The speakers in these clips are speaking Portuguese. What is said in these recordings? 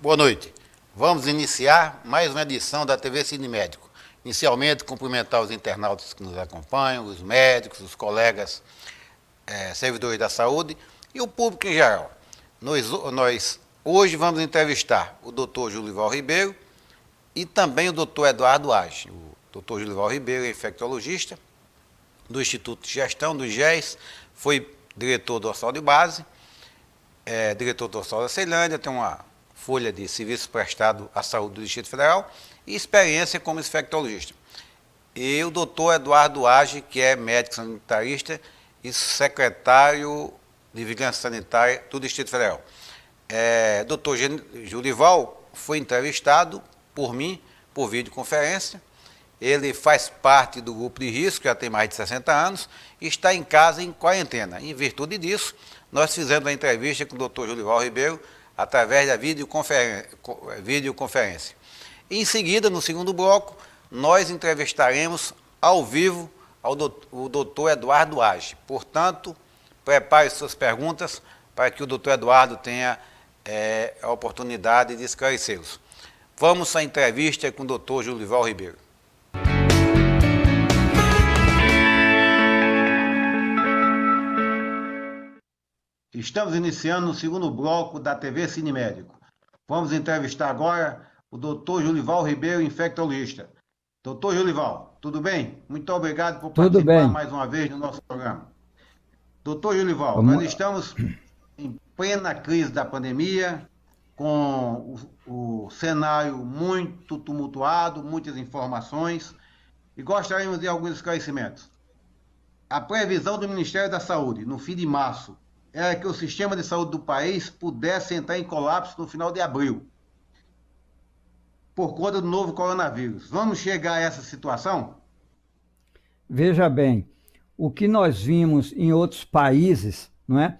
Boa noite. Vamos iniciar mais uma edição da TV Cine Médico. Inicialmente, cumprimentar os internautas que nos acompanham, os médicos, os colegas servidores da saúde e o público em geral. Nós hoje vamos entrevistar o Dr. Julival Ribeiro e também o Dr. Eduardo Age. O Dr. Julival Ribeiro é infectologista do Instituto de Gestão, do IGES, foi diretor do Hospital de Base, diretor do Hospital da Ceilândia, tem uma folha de serviço prestado à saúde do Distrito Federal e experiência como infectologista. E o doutor Eduardo Age, que é médico sanitarista e secretário de Vigilância Sanitária do Distrito Federal. Doutor Julival foi entrevistado por mim, por videoconferência. Ele faz parte do grupo de risco, já tem mais de 60 anos, e está em casa em quarentena. Em virtude disso, nós fizemos a entrevista com o doutor Julival Ribeiro através da videoconferência. Em seguida, no segundo bloco, nós entrevistaremos ao vivo o doutor Eduardo Age. Portanto, prepare suas perguntas para que o doutor Eduardo tenha a oportunidade de esclarecê-los. Vamos à entrevista com o doutor Julival Ribeiro. Estamos iniciando o segundo bloco da TV Cine Médico. Vamos entrevistar agora o doutor Julival Ribeiro, infectologista. Doutor Julival, tudo bem? Muito obrigado por participar mais uma vez no nosso programa. Doutor Julival, nós estamos em plena crise da pandemia, com o cenário muito tumultuado, muitas informações, e gostaríamos de alguns esclarecimentos. A previsão do Ministério da Saúde, no fim de março, era que o sistema de saúde do país pudesse entrar em colapso no final de abril, por conta do novo coronavírus. Vamos chegar a essa situação? Veja bem, o que nós vimos em outros países, não é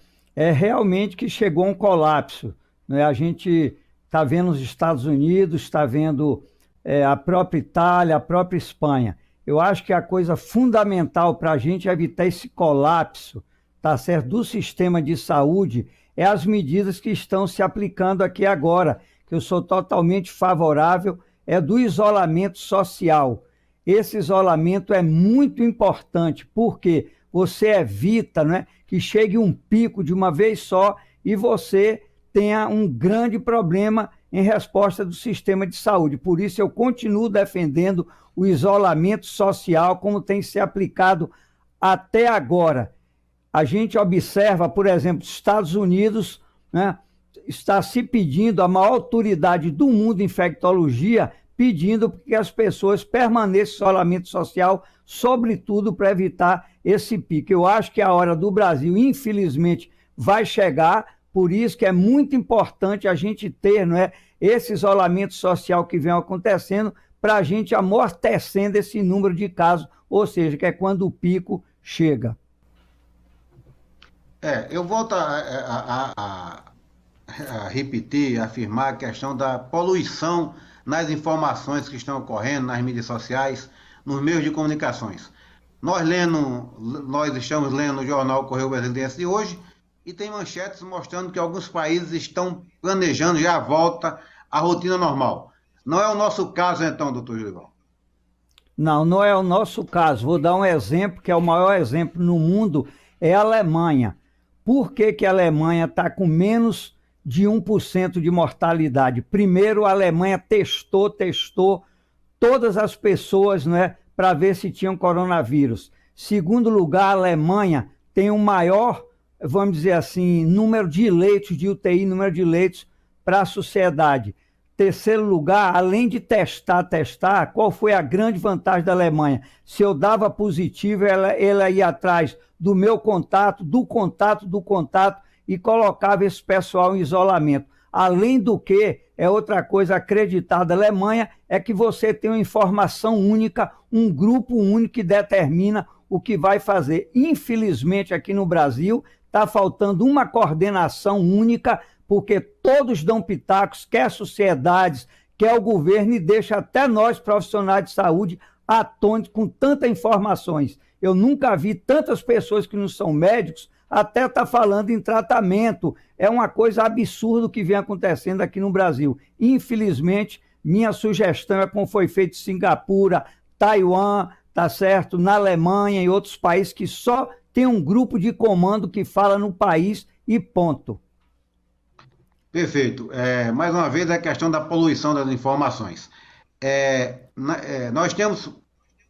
realmente que chegou a um colapso. Não é? A gente está vendo os Estados Unidos, está vendo a própria Itália, a própria Espanha. Eu acho que a coisa fundamental para a gente evitar esse colapso, tá certo, do sistema de saúde, é as medidas que estão se aplicando aqui agora, que eu sou totalmente favorável, é do isolamento social. Esse isolamento é muito importante, porque você evita, né, que chegue um pico de uma vez só e você tenha um grande problema em resposta do sistema de saúde. Por isso eu continuo defendendo o isolamento social como tem se aplicado até agora. A gente observa, por exemplo, os Estados Unidos, né, está se pedindo, a maior autoridade do mundo em infectologia, pedindo que as pessoas permaneçam em isolamento social, sobretudo para evitar esse pico. Eu acho que a hora do Brasil, infelizmente, vai chegar, por isso que é muito importante a gente ter, não é, esse isolamento social que vem acontecendo, para a gente amortecendo esse número de casos, ou seja, que é quando o pico chega. Eu volto a repetir, a afirmar a questão da poluição nas informações que estão ocorrendo nas mídias sociais, nos meios de comunicações. Nós estamos lendo o jornal Correio Brasiliense de hoje e tem manchetes mostrando que alguns países estão planejando já a volta à rotina normal. Não é o nosso caso então, doutor Julival? Não, não é o nosso caso. Vou dar um exemplo, que é o maior exemplo no mundo, é a Alemanha. Por que a Alemanha está com menos de 1% de mortalidade? Primeiro, a Alemanha testou todas as pessoas, né, para ver se tinham coronavírus. Segundo lugar, a Alemanha tem o maior, vamos dizer assim, número de leitos de UTI, número de leitos para a sociedade. Terceiro lugar, além de testar, qual foi a grande vantagem da Alemanha? Se eu dava positivo, ela ia atrás do meu contato, do contato e colocava esse pessoal em isolamento. Além do que, é outra coisa acreditada da Alemanha, é que você tem uma informação única, um grupo único que determina o que vai fazer. Infelizmente, aqui no Brasil, está faltando uma coordenação única, porque todos dão pitacos, quer sociedades, quer o governo, e deixa até nós, profissionais de saúde, atônitos com tantas informações. Eu nunca vi tantas pessoas que não são médicos até está falando em tratamento. É uma coisa absurda o que vem acontecendo aqui no Brasil. Infelizmente, minha sugestão é como foi feito em Singapura, Taiwan, tá certo? Na Alemanha e outros países que só tem um grupo de comando que fala no país e ponto. Perfeito. Mais uma vez, é a questão da poluição das informações. Nós temos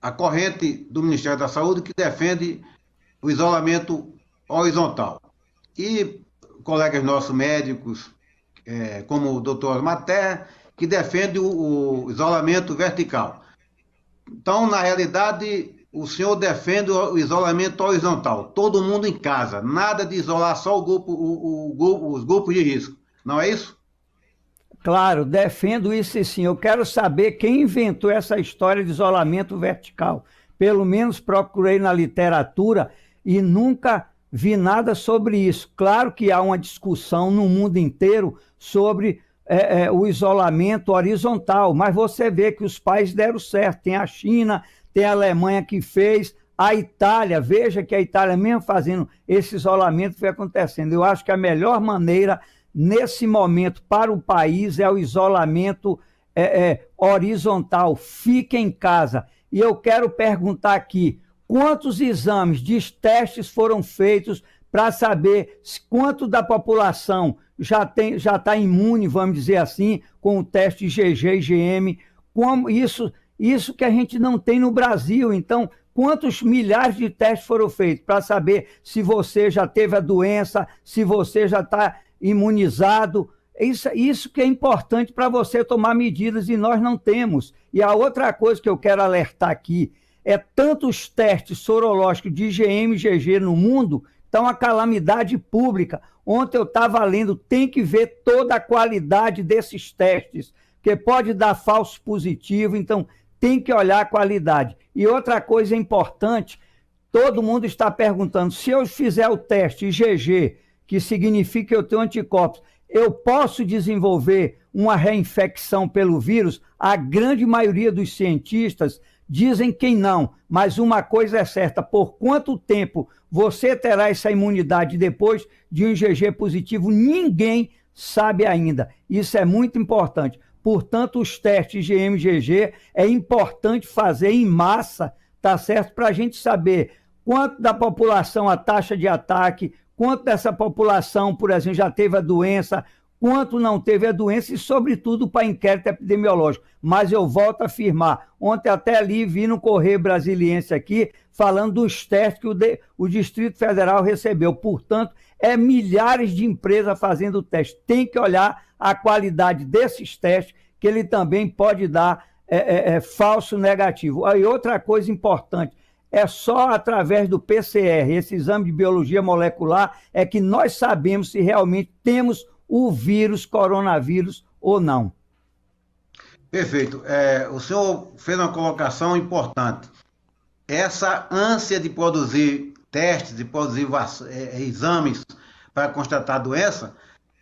a corrente do Ministério da Saúde que defende o isolamento horizontal. E colegas nossos médicos, como o doutor Maté, que defende o isolamento vertical. Então, na realidade, o senhor defende o isolamento horizontal. Todo mundo em casa. Nada de isolar só os grupos de risco. Não é isso? Claro, defendo isso sim. Eu quero saber quem inventou essa história de isolamento vertical. Pelo menos procurei na literatura e nunca vi nada sobre isso. Claro que há uma discussão no mundo inteiro sobre o isolamento horizontal, mas você vê que os países deram certo. Tem a China, tem a Alemanha que fez, a Itália, veja que a Itália mesmo fazendo esse isolamento foi acontecendo. Eu acho que a melhor maneira nesse momento para o país é o isolamento horizontal. Fique em casa. E eu quero perguntar aqui, quantos exames de testes foram feitos para saber quanto da população já está imune, vamos dizer assim, com o teste IgG e IgM, como isso que a gente não tem no Brasil. Então, quantos milhares de testes foram feitos para saber se você já teve a doença, se você já está imunizado? Isso que é importante para você tomar medidas e nós não temos. E a outra coisa que eu quero alertar aqui é tantos testes sorológicos de IgM e IgG no mundo, então uma calamidade pública. Ontem eu estava lendo, tem que ver toda a qualidade desses testes, porque pode dar falso positivo, então tem que olhar a qualidade. E outra coisa importante, todo mundo está perguntando, se eu fizer o teste IgG, que significa que eu tenho anticorpos, eu posso desenvolver uma reinfecção pelo vírus? A grande maioria dos cientistas dizem que não, mas uma coisa é certa, por quanto tempo você terá essa imunidade depois de um IgG positivo, ninguém sabe ainda. Isso é muito importante. Portanto, os testes IgM e IgG é importante fazer em massa, tá certo? Para a gente saber quanto da população a taxa de ataque, quanto dessa população, por exemplo, já teve a doença, quanto não teve a doença e, sobretudo, para inquérito epidemiológico. Mas eu volto a afirmar, ontem até ali vi no Correio Brasiliense aqui, falando dos testes que o Distrito Federal recebeu. Portanto, milhares de empresas fazendo o teste. Tem que olhar a qualidade desses testes, que ele também pode dar falso negativo. Aí outra coisa importante, é só através do PCR, esse exame de biologia molecular, é que nós sabemos se realmente temos o vírus, coronavírus ou não. Perfeito. O senhor fez uma colocação importante. Essa ânsia de produzir testes, de produzir exames para constatar a doença,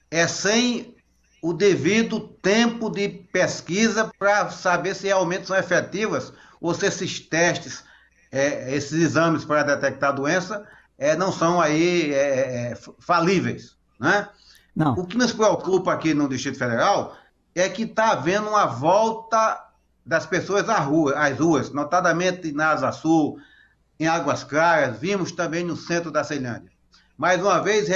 é sem o devido tempo de pesquisa para saber se realmente são efetivas ou se esses testes, esses exames para detectar a doença, não são aí falíveis, né? Não. O que nos preocupa aqui no Distrito Federal é que está havendo uma volta das pessoas às ruas, notadamente na Asa Sul, em Águas Claras, vimos também no centro da Ceilândia. Mais uma vez,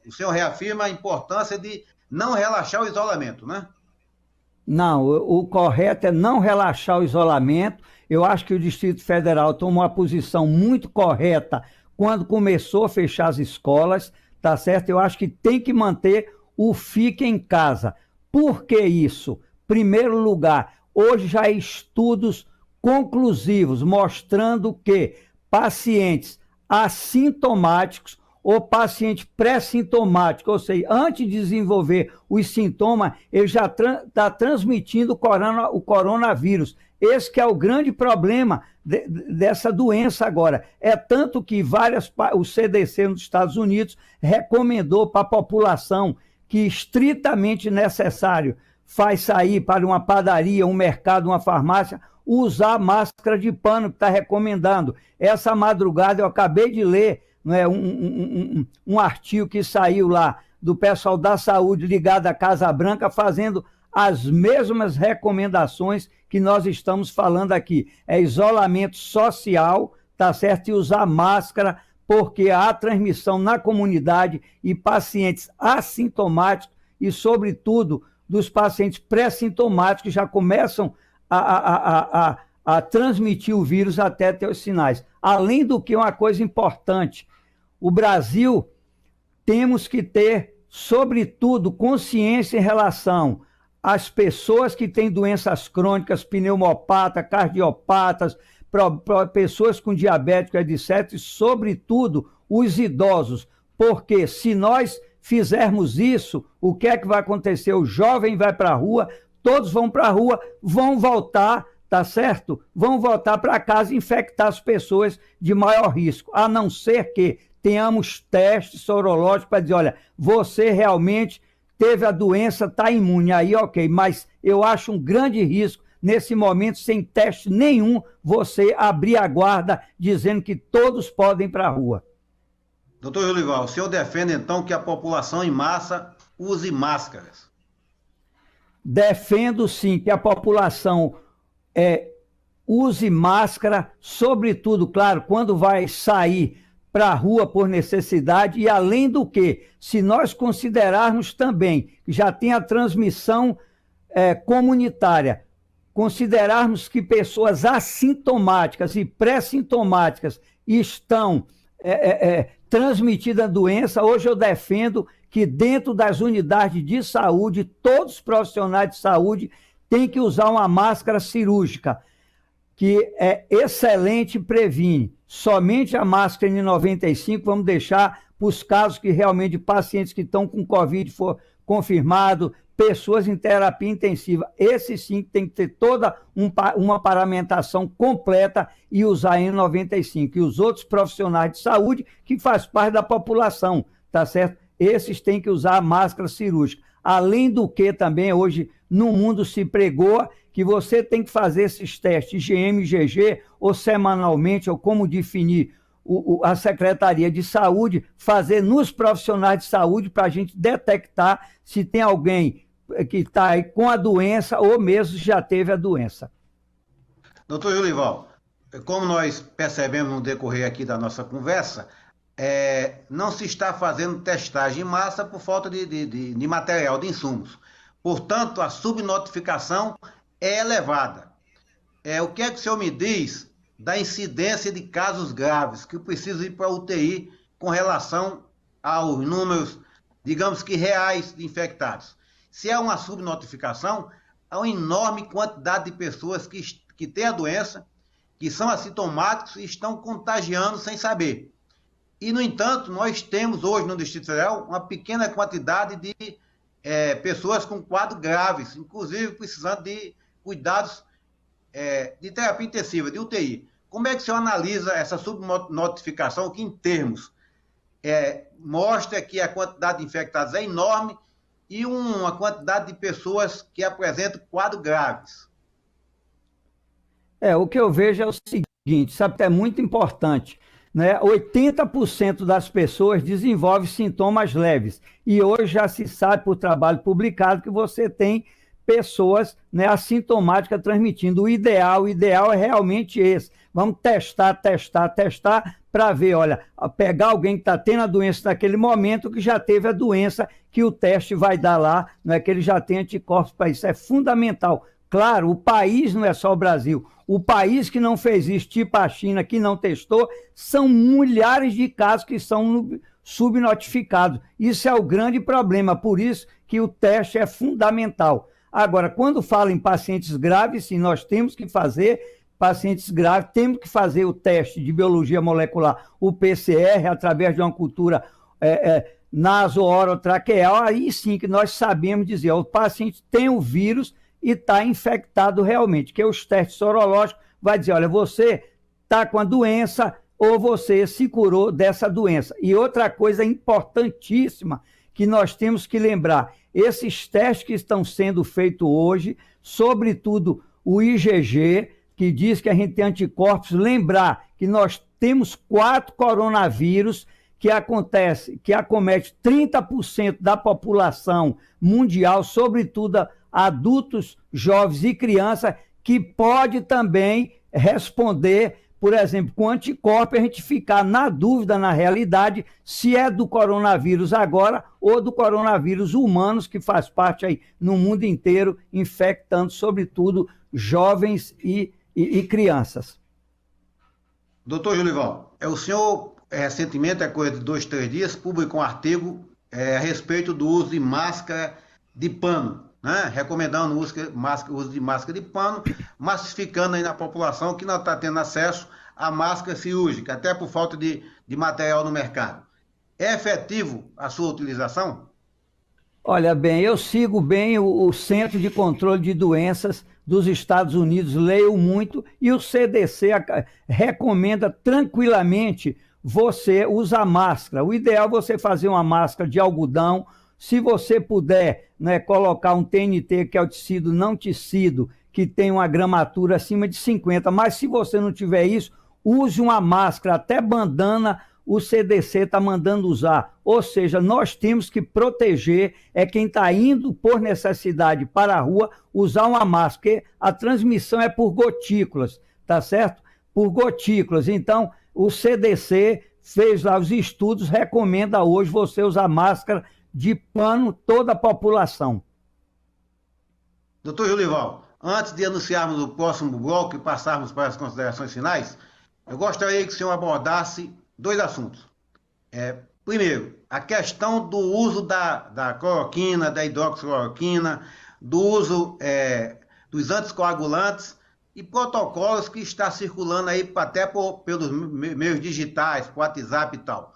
o senhor reafirma a importância de não relaxar o isolamento, né? Não, o correto é não relaxar o isolamento. Eu acho que o Distrito Federal tomou uma posição muito correta quando começou a fechar as escolas, tá certo? Eu acho que tem que manter o fique em casa. Por que isso? Primeiro lugar, hoje já há estudos conclusivos mostrando que pacientes assintomáticos ou paciente pré-sintomático, ou seja, antes de desenvolver os sintomas, ele já está transmitindo o coronavírus. Esse que é o grande problema dessa doença agora. É tanto que o CDC nos Estados Unidos recomendou para a população que estritamente necessário faz sair para uma padaria, um mercado, uma farmácia, usar máscara de pano, que está recomendando. Essa madrugada eu acabei de ler não é, um artigo que saiu lá do pessoal da saúde ligado à Casa Branca fazendo as mesmas recomendações que nós estamos falando aqui. É isolamento social, tá certo? E usar máscara, porque há transmissão na comunidade e pacientes assintomáticos e, sobretudo, dos pacientes pré-sintomáticos que já começam a transmitir o vírus até ter os sinais. Além do que, uma coisa importante, o Brasil temos que ter, sobretudo, consciência em relação às pessoas que têm doenças crônicas, pneumopatas, cardiopatas, pessoas com diabetes, etc., e, sobretudo, os idosos. Porque se nós fizermos isso, o que é que vai acontecer? O jovem vai para a rua, todos vão para a rua, vão voltar, tá certo? Vão voltar para casa e infectar as pessoas de maior risco, a não ser que tenhamos testes sorológicos para dizer, olha, você realmente teve a doença, está imune, aí ok, mas eu acho um grande risco, nesse momento, sem teste nenhum, você abrir a guarda dizendo que todos podem ir para a rua. Doutor Jolival, o senhor defende então que a população em massa use máscaras? Defendo sim que a população use máscara, sobretudo, claro, quando vai sair para a rua por necessidade, e além do que, se nós considerarmos também que já tem a transmissão comunitária, considerarmos que pessoas assintomáticas e pré-sintomáticas estão transmitindo a doença, hoje eu defendo que dentro das unidades de saúde, todos os profissionais de saúde têm que usar uma máscara cirúrgica, que é excelente e previne. Somente a máscara N95 vamos deixar para os casos que realmente de pacientes que estão com Covid for confirmado, pessoas em terapia intensiva. Esse sim tem que ter toda uma paramentação completa e usar N95. E os outros profissionais de saúde que faz parte da população, tá certo? Esses têm que usar a máscara cirúrgica. Além do que também hoje no mundo se pregou que você tem que fazer esses testes IgM e IgG ou semanalmente, ou como definir a Secretaria de Saúde, fazer nos profissionais de saúde para a gente detectar se tem alguém que está aí com a doença ou mesmo já teve a doença. Doutor Jolival, como nós percebemos no decorrer aqui da nossa conversa, não se está fazendo testagem em massa por falta de material, de insumos. Portanto, a subnotificação é elevada. O que é que o senhor me diz da incidência de casos graves que precisam ir para a UTI com relação aos números, digamos que reais de infectados? Se há uma subnotificação, há uma enorme quantidade de pessoas que têm a doença, que são assintomáticos e estão contagiando sem saber. E, no entanto, nós temos hoje no Distrito Federal uma pequena quantidade de pessoas com quadros graves, inclusive precisando de cuidados de terapia intensiva, de UTI. Como é que o senhor analisa essa subnotificação, que em termos mostra que a quantidade de infectados é enorme e uma quantidade de pessoas que apresentam quadros graves? O que eu vejo é o seguinte, sabe que é muito importante, né? 80% das pessoas desenvolvem sintomas leves, e hoje já se sabe por trabalho publicado que você tem pessoas, né, assintomáticas transmitindo. O ideal é realmente esse. Vamos testar para ver, olha, pegar alguém que está tendo a doença naquele momento, que já teve a doença, que o teste vai dar lá, não é que ele já tem anticorpos para isso. É fundamental. Claro, o país não é só o Brasil. O país que não fez isso, tipo a China, que não testou, são milhares de casos que são subnotificados. Isso é o grande problema, por isso que o teste é fundamental. Agora, quando fala em pacientes graves, sim, nós temos que fazer pacientes graves, temos que fazer o teste de biologia molecular, o PCR, através de uma cultura naso-orotraqueal, aí sim que nós sabemos dizer, o paciente tem o vírus e está infectado realmente, que os testes sorológicos vai dizer, olha, você está com a doença ou você se curou dessa doença. E outra coisa importantíssima que nós temos que lembrar, esses testes que estão sendo feitos hoje, sobretudo o IgG, que diz que a gente tem anticorpos, lembrar que nós temos 4 coronavírus que acomete 30% da população mundial, sobretudo adultos, jovens e crianças, que pode também responder, por exemplo, com anticorpos, a gente ficar na dúvida, na realidade, se é do coronavírus agora ou do coronavírus humanos, que faz parte aí no mundo inteiro, infectando, sobretudo, jovens e crianças. Doutor Julival, o senhor recentemente, coisa de 2, 3 dias, publicou um artigo a respeito do uso de máscara de pano, né? Recomendando o uso de máscara de pano, massificando aí na população que não está tendo acesso à máscara cirúrgica, até por falta de material no mercado. É efetivo a sua utilização? Olha bem, eu sigo bem o Centro de Controle de Doenças dos Estados Unidos, leio muito, e o CDC recomenda tranquilamente você usar máscara. O ideal é você fazer uma máscara de algodão. Se você puder, né, colocar um TNT, que é o tecido não tecido, que tem uma gramatura acima de 50, mas se você não tiver isso, use uma máscara, até bandana o CDC está mandando usar. Ou seja, nós temos que proteger quem está indo por necessidade para a rua, usar uma máscara, porque a transmissão é por gotículas, tá certo? Por gotículas. Então, o CDC fez lá os estudos, recomenda hoje você usar máscara de pano, toda a população. Doutor Julival, antes de anunciarmos o próximo bloco e passarmos para as considerações finais, eu gostaria que o senhor abordasse 2 assuntos. Primeiro, a questão do uso da cloroquina, da hidroxicloroquina, do uso dos anticoagulantes e protocolos que está circulando aí até pelos meios digitais, por WhatsApp e tal.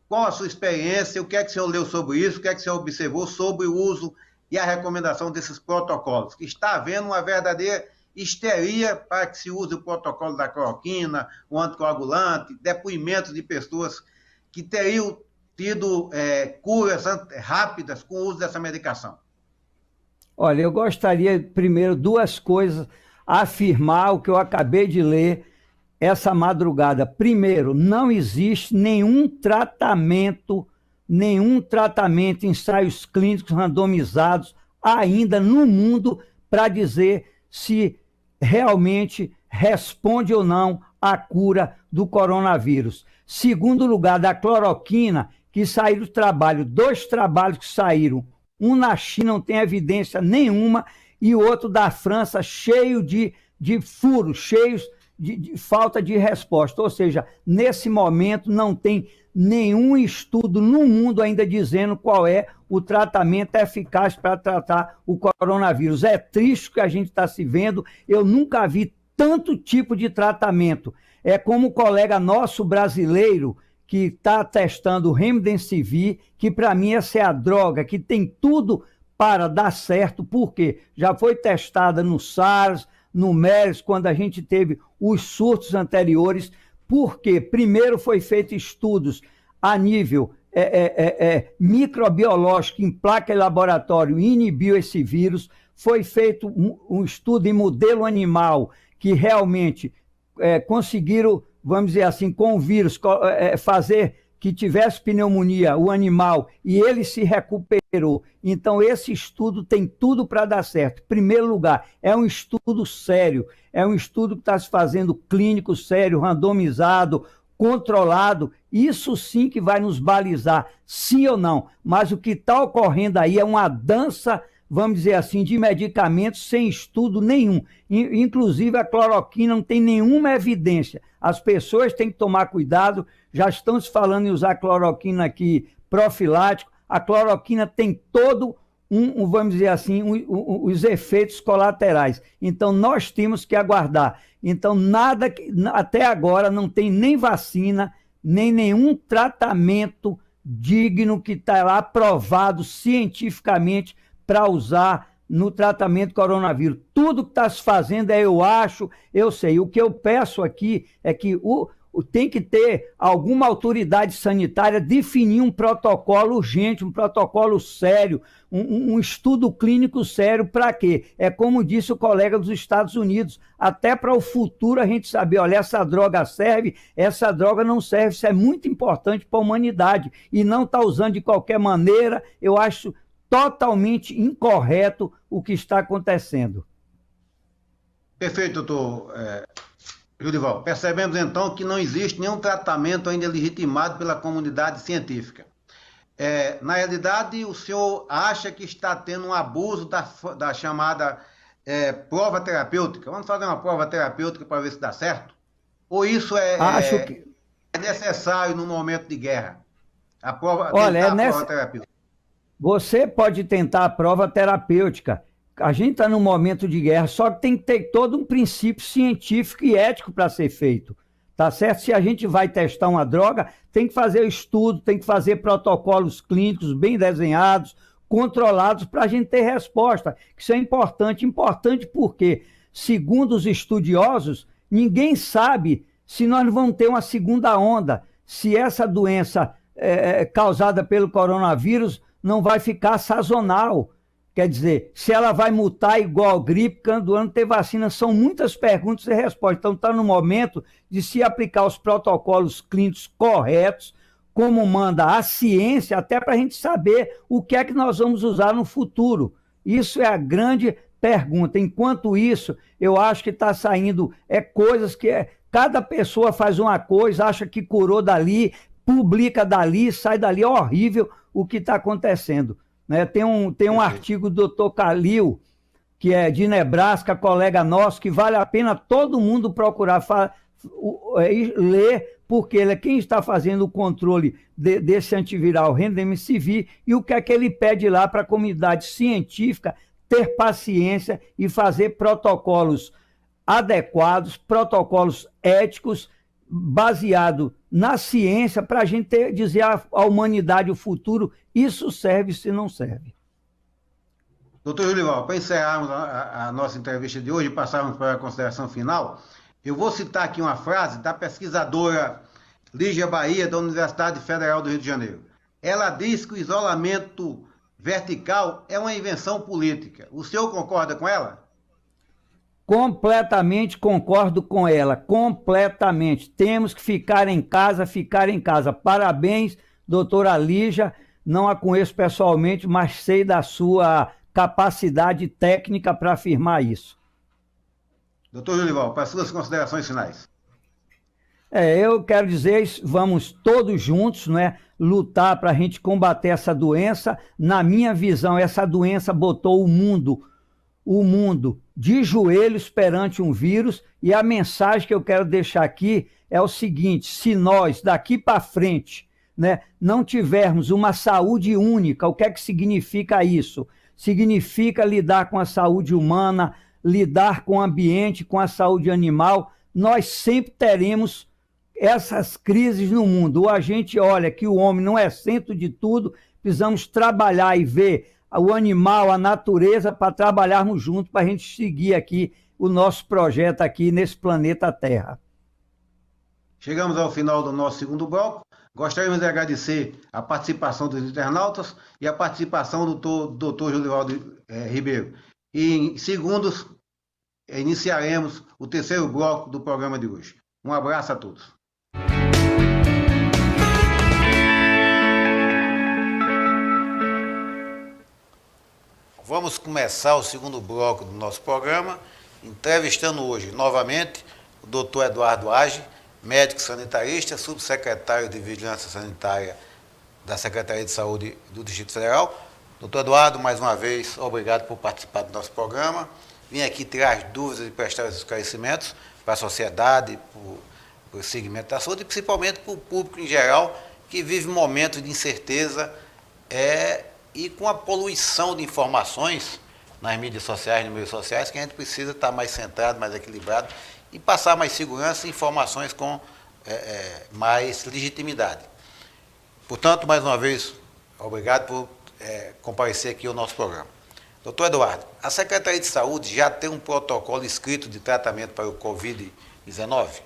Qual a sua experiência? O que é que o senhor leu sobre isso? O que é que o senhor observou sobre o uso e a recomendação desses protocolos? Que está havendo uma verdadeira histeria para que se use o protocolo da cloroquina, o anticoagulante, depoimentos de pessoas que teriam tido curas rápidas com o uso dessa medicação. Olha, eu gostaria, primeiro, 2 coisas, afirmar o que eu acabei de ler essa madrugada. Primeiro, não existe nenhum tratamento, ensaios clínicos randomizados ainda no mundo para dizer se realmente responde ou não à cura do coronavírus. Segundo lugar, da cloroquina, que saíram do trabalho, 2 trabalhos que saíram, um na China não tem evidência nenhuma e o outro da França cheio de furos, cheios de falta de resposta. Ou seja, nesse momento não tem nenhum estudo no mundo ainda dizendo qual é o tratamento eficaz para tratar o coronavírus. É triste que a gente está se vendo, eu nunca vi tanto tipo de tratamento. É como o colega nosso brasileiro que está testando o Remdesivir, que para mim essa é a droga que tem tudo para dar certo, porque já foi testada no SARS, no MERS, quando a gente teve os surtos anteriores, porque primeiro foi feito estudos a nível microbiológico, em placa e laboratório, inibiu esse vírus, foi feito um estudo em modelo animal, que realmente conseguiram, vamos dizer assim, com o vírus, fazer que tivesse pneumonia o animal e ele se recuperou. Então esse estudo tem tudo para dar certo. Em primeiro lugar, é um estudo sério, é um estudo que está se fazendo clínico, sério, randomizado, controlado. Isso sim que vai nos balizar, sim ou não. Mas o que está ocorrendo aí é uma dança, vamos dizer assim, de medicamentos sem estudo nenhum. Inclusive a cloroquina não tem nenhuma evidência. As pessoas têm que tomar cuidado, já estão se falando em usar cloroquina aqui profilático. A cloroquina tem todo vamos dizer assim, os efeitos colaterais. Então nós temos que aguardar. Então até agora não tem nem vacina, nem nenhum tratamento digno que está lá aprovado cientificamente para usar no tratamento do coronavírus. Tudo que está se fazendo eu acho, eu sei. O que eu peço aqui é que tem que ter alguma autoridade sanitária definir um protocolo urgente, um protocolo sério, um estudo clínico sério. Para quê? É como disse o colega dos Estados Unidos, até para o futuro a gente saber, olha, essa droga serve, essa droga não serve. Isso é muito importante para a humanidade. E não está usando de qualquer maneira. Eu acho totalmente incorreto o que está acontecendo. Perfeito, doutor Judival. Percebemos então que não existe nenhum tratamento ainda legitimado pela comunidade científica. Na realidade, o senhor acha que está tendo um abuso da chamada prova terapêutica? Vamos fazer uma prova terapêutica para ver se dá certo? Ou isso Acho que... é necessário no momento de guerra? Olha, a prova terapêutica. Você pode tentar a prova terapêutica. A gente está num momento de guerra, só que tem que ter todo um princípio científico e ético para ser feito. Tá certo? Se a gente vai testar uma droga, tem que fazer estudo, tem que fazer protocolos clínicos bem desenhados, controlados, para a gente ter resposta. Isso é importante. Importante porque, segundo os estudiosos, ninguém sabe se nós vamos ter uma segunda onda, se essa doença causada pelo coronavírus não vai ficar sazonal. Quer dizer, se ela vai mutar igual gripe, quando ano ter vacina, são muitas perguntas e respostas. Então está no momento de se aplicar os protocolos clínicos corretos, como manda a ciência, até para a gente saber o que é que nós vamos usar no futuro. Isso é a grande pergunta. Enquanto isso, eu acho que está saindo coisas que cada pessoa faz uma coisa, acha que curou dali, publica dali, sai dali. É horrível o que está acontecendo. Né? Tem um artigo do Dr. Kalil, que é de Nebraska, colega nosso, que vale a pena todo mundo procurar ler, porque ele é quem está fazendo o controle desse antiviral Remdesivir, e o que é que ele pede lá para a comunidade científica ter paciência e fazer protocolos adequados, protocolos éticos, baseado na ciência, para a gente dizer à humanidade o futuro, isso serve, se não serve. Doutor Judival, para encerrarmos a nossa entrevista de hoje e passarmos para a consideração final, eu vou citar aqui uma frase da pesquisadora Lígia Bahia, da Universidade Federal do Rio de Janeiro. Ela diz que o isolamento vertical é uma invenção política. O senhor concorda com ela? Completamente concordo com ela, completamente. Temos que ficar em casa, ficar em casa. Parabéns, doutora Lígia. Não a conheço pessoalmente, mas sei da sua capacidade técnica para afirmar isso. Doutor Judival, para as suas considerações finais. Eu quero dizer, vamos todos juntos, né, lutar para a gente combater essa doença. Na minha visão, essa doença botou o mundo de joelhos perante um vírus, e a mensagem que eu quero deixar aqui é o seguinte: se nós daqui para frente, né, não tivermos uma saúde única, o que é que significa isso? Significa lidar com a saúde humana, lidar com o ambiente, com a saúde animal. Nós sempre teremos essas crises no mundo. Ou a gente olha que o homem não é centro de tudo, precisamos trabalhar e ver o animal, a natureza, para trabalharmos juntos, para a gente seguir aqui o nosso projeto aqui nesse planeta Terra. Chegamos ao final do nosso segundo bloco. Gostaríamos de agradecer a participação dos internautas e a participação do Dr. Judival Ribeiro. E em segundos, iniciaremos o terceiro bloco do programa de hoje. Um abraço a todos. Vamos começar o segundo bloco do nosso programa, entrevistando hoje, novamente, o Dr. Eduardo Age, médico sanitarista, subsecretário de Vigilância Sanitária da Secretaria de Saúde do Distrito Federal. Doutor Eduardo, mais uma vez, obrigado por participar do nosso programa. Vim aqui tirar as dúvidas e prestar os esclarecimentos para a sociedade, para o segmento da saúde e principalmente para o público em geral, que vive momentos de incerteza e com a poluição de informações nas mídias sociais, nos meios sociais, que a gente precisa estar mais centrado, mais equilibrado e passar mais segurança e informações com mais legitimidade. Portanto, mais uma vez, obrigado por comparecer aqui ao nosso programa. Doutor Eduardo, a Secretaria de Saúde já tem um protocolo escrito de tratamento para o Covid-19?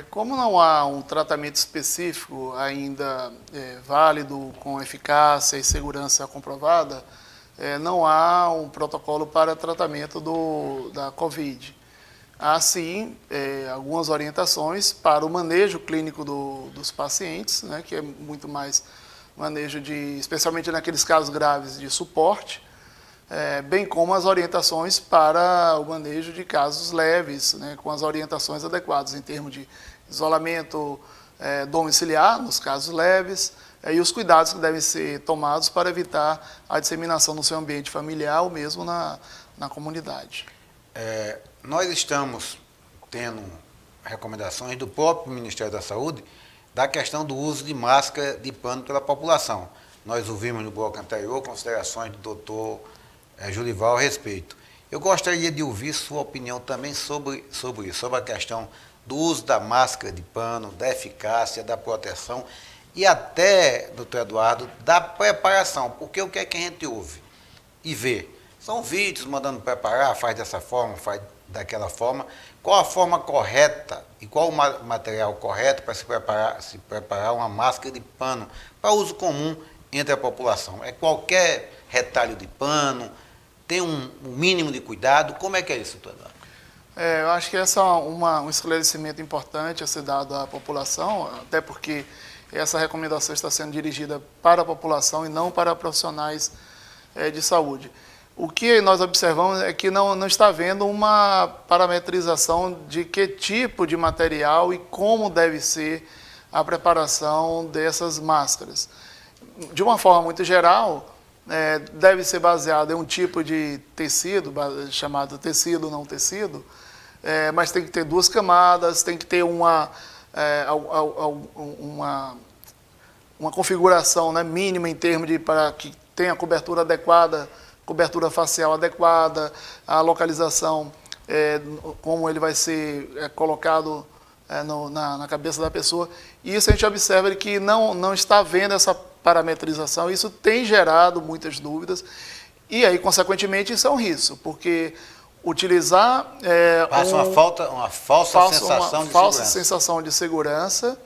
Como não há um tratamento específico ainda válido, com eficácia e segurança comprovada, não há um protocolo para tratamento da Covid. Há, sim, algumas orientações para o manejo clínico dos pacientes, né, que é muito mais manejo especialmente naqueles casos graves, de suporte, bem como as orientações para o manejo de casos leves, né, com as orientações adequadas em termos de isolamento domiciliar, nos casos leves, e os cuidados que devem ser tomados para evitar a disseminação no seu ambiente familiar ou mesmo na comunidade. Nós estamos tendo recomendações do próprio Ministério da Saúde da questão do uso de máscara de pano pela população. Nós ouvimos no bloco anterior considerações do doutor Julival a respeito. Eu gostaria de ouvir sua opinião também sobre isso, sobre a questão do uso da máscara de pano, da eficácia, da proteção e até, doutor Eduardo, da preparação, porque o que é que a gente ouve e vê? São vídeos mandando preparar, faz dessa forma, faz daquela forma. Qual a forma correta e qual o material correto para se preparar uma máscara de pano para uso comum entre a população? É qualquer retalho de pano? Tem um mínimo de cuidado? Como é que é isso, doutor Eduardo? Eu acho que esse é um esclarecimento importante a ser dado à população, até porque essa recomendação está sendo dirigida para a população e não para profissionais de saúde. O que nós observamos é que não está havendo uma parametrização de que tipo de material e como deve ser a preparação dessas máscaras. De uma forma muito geral, deve ser baseado em um tipo de tecido, chamado tecido não tecido, mas tem que ter 2 camadas, tem que ter uma configuração, né, mínima em termos para que tenha cobertura adequada, cobertura facial adequada, a localização, como ele vai ser colocado na cabeça da pessoa. E isso a gente observa que não está havendo essa parametrização, isso tem gerado muitas dúvidas, e aí, consequentemente, isso é um risco, porque utilizar... Passa uma falsa sensação de segurança,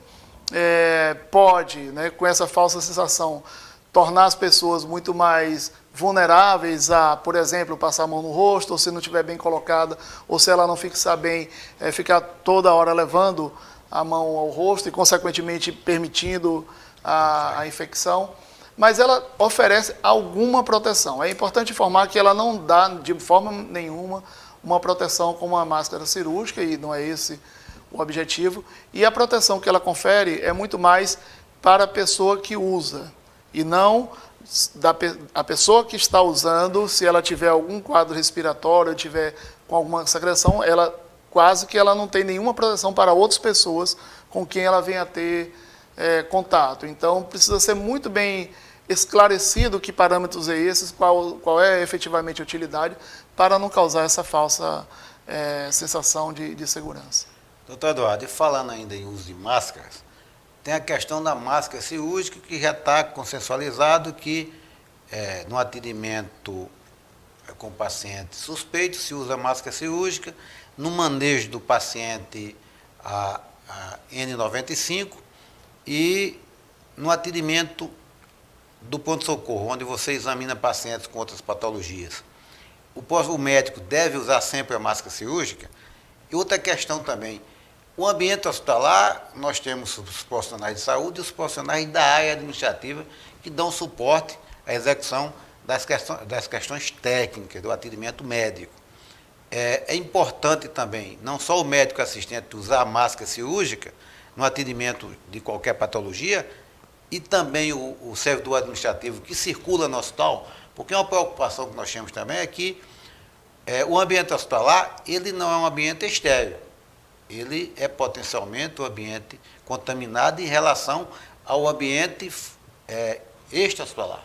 pode, né, com essa falsa sensação, tornar as pessoas muito mais vulneráveis a, por exemplo, passar a mão no rosto, ou se não estiver bem colocada, ou se ela não fixar bem, ficar toda hora levando a mão ao rosto e, consequentemente, permitindo a infecção. Mas ela oferece alguma proteção. É importante informar que ela não dá, de forma nenhuma, uma proteção como a máscara cirúrgica, e não é esse o objetivo. E a proteção que ela confere é muito mais para a pessoa que usa, e não a pessoa que está usando. Se ela tiver algum quadro respiratório, tiver com alguma secreção, quase que ela não tem nenhuma proteção para outras pessoas com quem ela venha a ter contato. Então, precisa ser muito bem esclarecido que parâmetros é esses, qual é efetivamente a utilidade, para não causar essa falsa sensação de segurança. Doutor Eduardo, e falando ainda em uso de máscaras, tem a questão da máscara cirúrgica, que já está consensualizado que no atendimento com paciente suspeito se usa máscara cirúrgica, no manejo do paciente a N95 e no atendimento do pronto-socorro, onde você examina pacientes com outras patologias. O médico deve usar sempre a máscara cirúrgica. E outra questão também, o ambiente hospitalar, nós temos os profissionais de saúde e os profissionais da área administrativa que dão suporte à execução das questões técnicas do atendimento médico. É importante também, não só o médico assistente usar a máscara cirúrgica no atendimento de qualquer patologia, e também o servidor administrativo que circula no hospital, porque uma preocupação que nós temos também é que o ambiente hospitalar, ele não é um ambiente estéril, ele é potencialmente um ambiente contaminado em relação ao ambiente extra-hospitalar.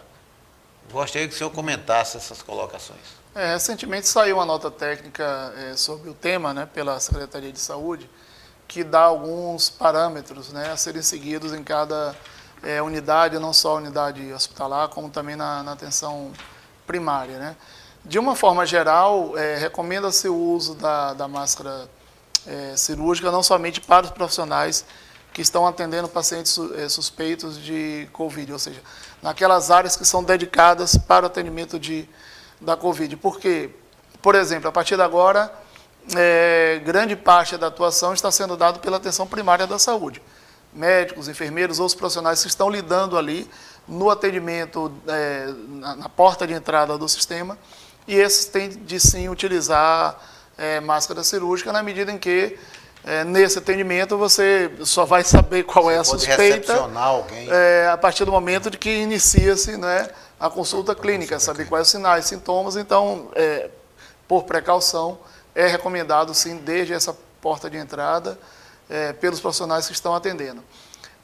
Gostaria que o senhor comentasse essas colocações. Recentemente saiu uma nota técnica sobre o tema, né, pela Secretaria de Saúde, que dá alguns parâmetros, né, a serem seguidos em cada unidade, não só a unidade hospitalar, como também na atenção primária, né. De uma forma geral, recomenda-se o uso da máscara cirúrgica, não somente para os profissionais que estão atendendo pacientes suspeitos de Covid, ou seja, naquelas áreas que são dedicadas para o atendimento da Covid. Por quê? Por exemplo, a partir de agora, grande parte da atuação está sendo dada pela atenção primária da saúde. Médicos, enfermeiros, outros profissionais que estão lidando ali no atendimento, na porta de entrada do sistema, e esses têm de sim utilizar máscara cirúrgica na medida em que nesse atendimento você só vai saber qual é a suspeita a partir do momento de que inicia-se, né, a consulta clínica, saber quais os sinais, sintomas. Então, por precaução, é recomendado sim, desde essa porta de entrada, pelos profissionais que estão atendendo.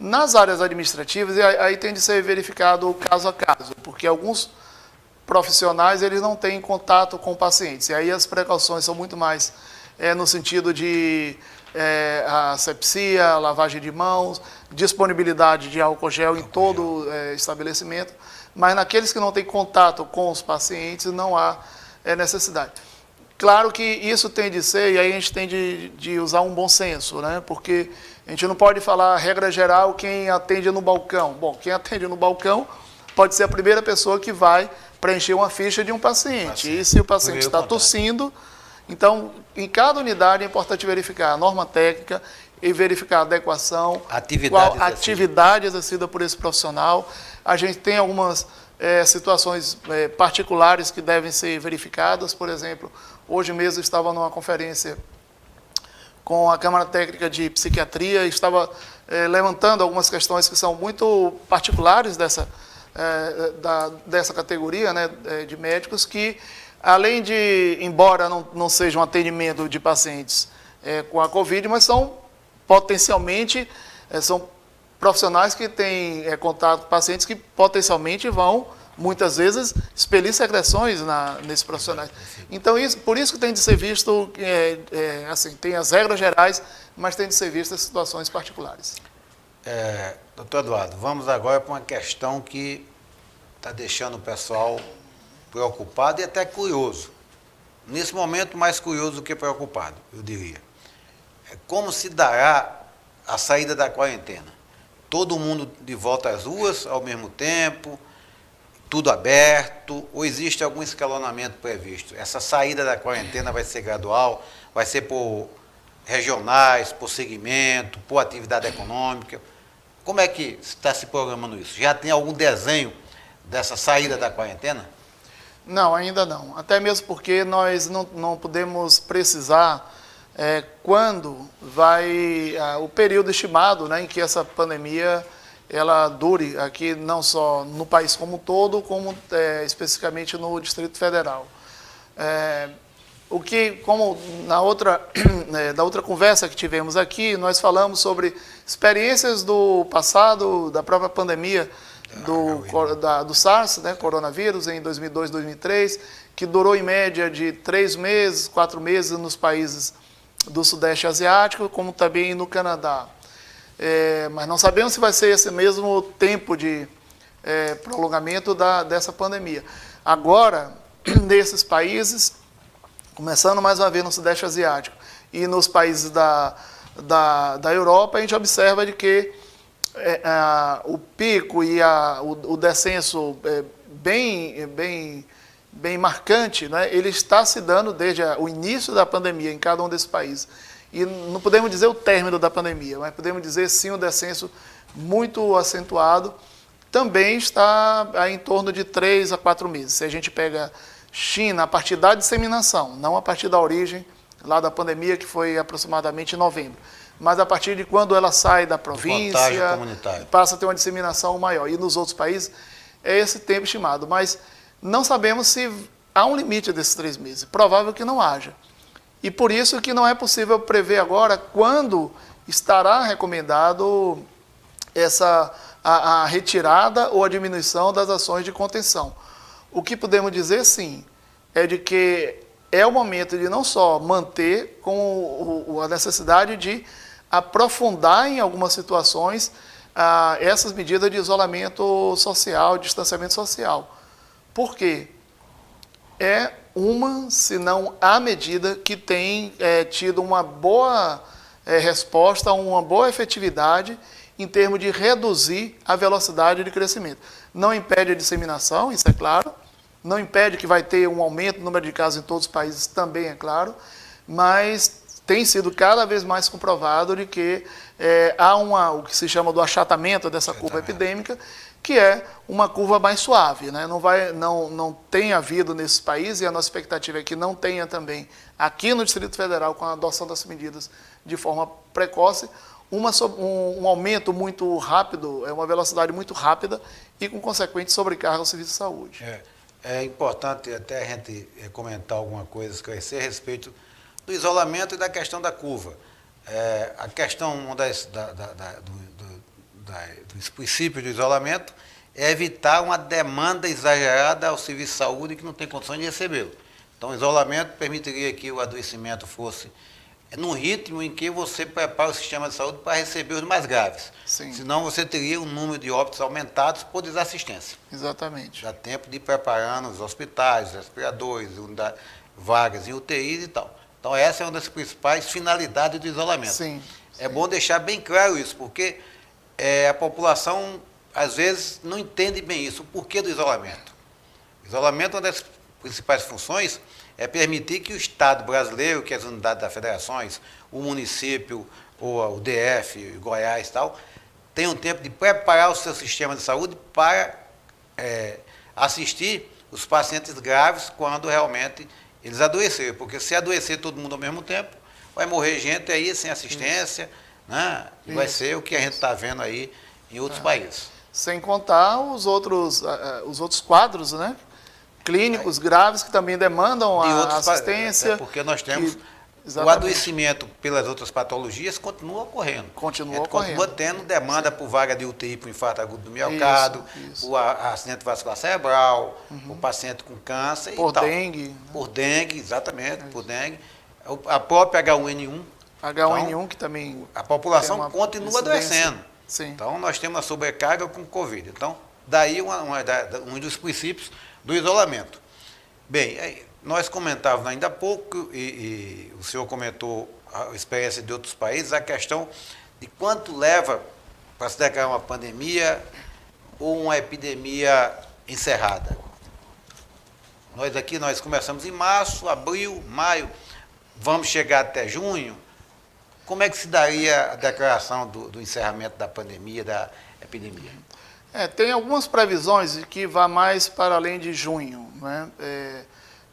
Nas áreas administrativas, aí tem de ser verificado caso a caso, porque alguns profissionais eles não têm contato com pacientes, e aí as precauções são muito mais no sentido de asepsia, lavagem de mãos, disponibilidade de álcool gel em todo estabelecimento, mas naqueles que não têm contato com os pacientes não há necessidade. Claro que isso tem de ser, e aí a gente tem de usar um bom senso, né? Porque a gente não pode falar, regra geral, quem atende no balcão. Bom, quem atende no balcão pode ser a primeira pessoa que vai preencher uma ficha de um paciente. E se o paciente está tossindo, então, em cada unidade é importante verificar a norma técnica e verificar a adequação, atividade exercida por esse profissional. A gente tem algumas situações particulares que devem ser verificadas. Por exemplo, hoje mesmo estava numa conferência com a Câmara Técnica de Psiquiatria e estava levantando algumas questões que são muito particulares dessa categoria, né, de médicos, que, além de, embora não seja um atendimento de pacientes com a Covid, mas são potencialmente, são profissionais que têm contato com pacientes que potencialmente vão, muitas vezes, expelir secreções nesses profissionais. Então, por isso que tem de ser visto, assim, tem as regras gerais, mas tem de ser visto as situações particulares. Doutor Eduardo, vamos agora para uma questão que está deixando o pessoal preocupado e até curioso. Nesse momento, mais curioso do que preocupado, eu diria. Como se dará a saída da quarentena? Todo mundo de volta às ruas ao mesmo tempo, tudo aberto, ou existe algum escalonamento previsto? Essa saída da quarentena vai ser gradual, vai ser por regionais, por segmento, por atividade econômica? Como é que está se programando isso? Já tem algum desenho dessa saída da quarentena? Não, ainda não. Até mesmo porque nós não podemos precisar quando vai o período estimado, né, em que essa pandemia ela dure aqui, não só no país como um todo, como especificamente no Distrito Federal. Como da outra conversa que tivemos aqui, nós falamos sobre experiências do passado, da própria pandemia do SARS, né, coronavírus, em 2002, 2003, que durou em média de 3 meses, 4 meses nos países do Sudeste Asiático, como também no Canadá. Mas não sabemos se vai ser esse mesmo tempo de prolongamento dessa pandemia. Agora, nesses países, começando mais uma vez no Sudeste Asiático e nos países da Europa, a gente observa de que o pico e o descenso bem marcante, né, ele está se dando desde o início da pandemia em cada um desses países. E não podemos dizer o término da pandemia, mas podemos dizer sim o descenso muito acentuado. Também está em torno de 3 a 4 meses. Se a gente pega China, a partir da disseminação, não a partir da origem lá da pandemia, que foi aproximadamente em novembro, mas a partir de quando ela sai da província, passa a ter uma disseminação maior. E nos outros países é esse tempo estimado. Mas não sabemos se há um limite desses 3 meses. Provável que não haja. E por isso que não é possível prever agora quando estará recomendado a retirada ou a diminuição das ações de contenção. O que podemos dizer, sim, é de que é o momento de não só manter com a necessidade de aprofundar em algumas situações essas medidas de isolamento social, distanciamento social. Por quê? uma, se não a medida que tem tido uma boa resposta, uma boa efetividade em termos de reduzir a velocidade de crescimento. Não impede a disseminação, isso é claro, não impede que vai ter um aumento no número de casos em todos os países, também é claro, mas tem sido cada vez mais comprovado de que há o que se chama do achatamento dessa curva epidêmica, que é uma curva mais suave, né? Não tem havido nesses países, e a nossa expectativa é que não tenha também aqui no Distrito Federal, com a adoção das medidas de forma precoce, um aumento muito rápido, uma velocidade muito rápida e com consequente sobrecarga ao serviço de saúde. É importante até a gente comentar alguma coisa, esclarecer a respeito do isolamento e da questão da curva. A questão dos princípios do isolamento é evitar uma demanda exagerada ao serviço de saúde que não tem condições de recebê-lo. Então, o isolamento permitiria que o adoecimento fosse num ritmo em que você prepara o sistema de saúde para receber os mais graves. Sim. Senão você teria um número de óbitos aumentados por desassistência. Exatamente. Dá tempo de ir preparando os hospitais, os respiradores, vagas em UTIs e tal. Então essa é uma das principais finalidades do isolamento. Sim. É bom deixar bem claro isso, porque a população às vezes não entende bem isso, o porquê do isolamento. O isolamento, uma das principais funções é permitir que o Estado brasileiro, que as unidades das federações, o município, ou o DF, Goiás e tal, tenham tempo de preparar o seu sistema de saúde para assistir os pacientes graves quando realmente eles adoecerem. Porque se adoecer todo mundo ao mesmo tempo, vai morrer gente aí sem assistência, né? E vai ser o que a gente está vendo aí em outros países. Sem contar os outros quadros, né? Clínicos graves que também demandam a assistência. Porque nós temos o adoecimento pelas outras patologias continua ocorrendo. Continua ocorrendo. Continua tendo demanda por vaga de UTI para o infarto agudo do miocárdio, o acidente vascular cerebral, o paciente com câncer por e tal. dengue. Por dengue, exatamente, por dengue. A própria H1N1. H1N1 então, que também... A população continua adoecendo. Sim. Então, nós temos uma sobrecarga com Covid. Então, daí um dos princípios do isolamento. Bem, nós comentávamos ainda há pouco, e o senhor comentou a experiência de outros países, a questão de quanto leva para se declarar uma pandemia ou uma epidemia encerrada. Nós começamos em março, abril, maio, vamos chegar até junho. Como é que se daria a declaração do encerramento da pandemia, da epidemia? Tem algumas previsões de que vá mais para além de junho, né?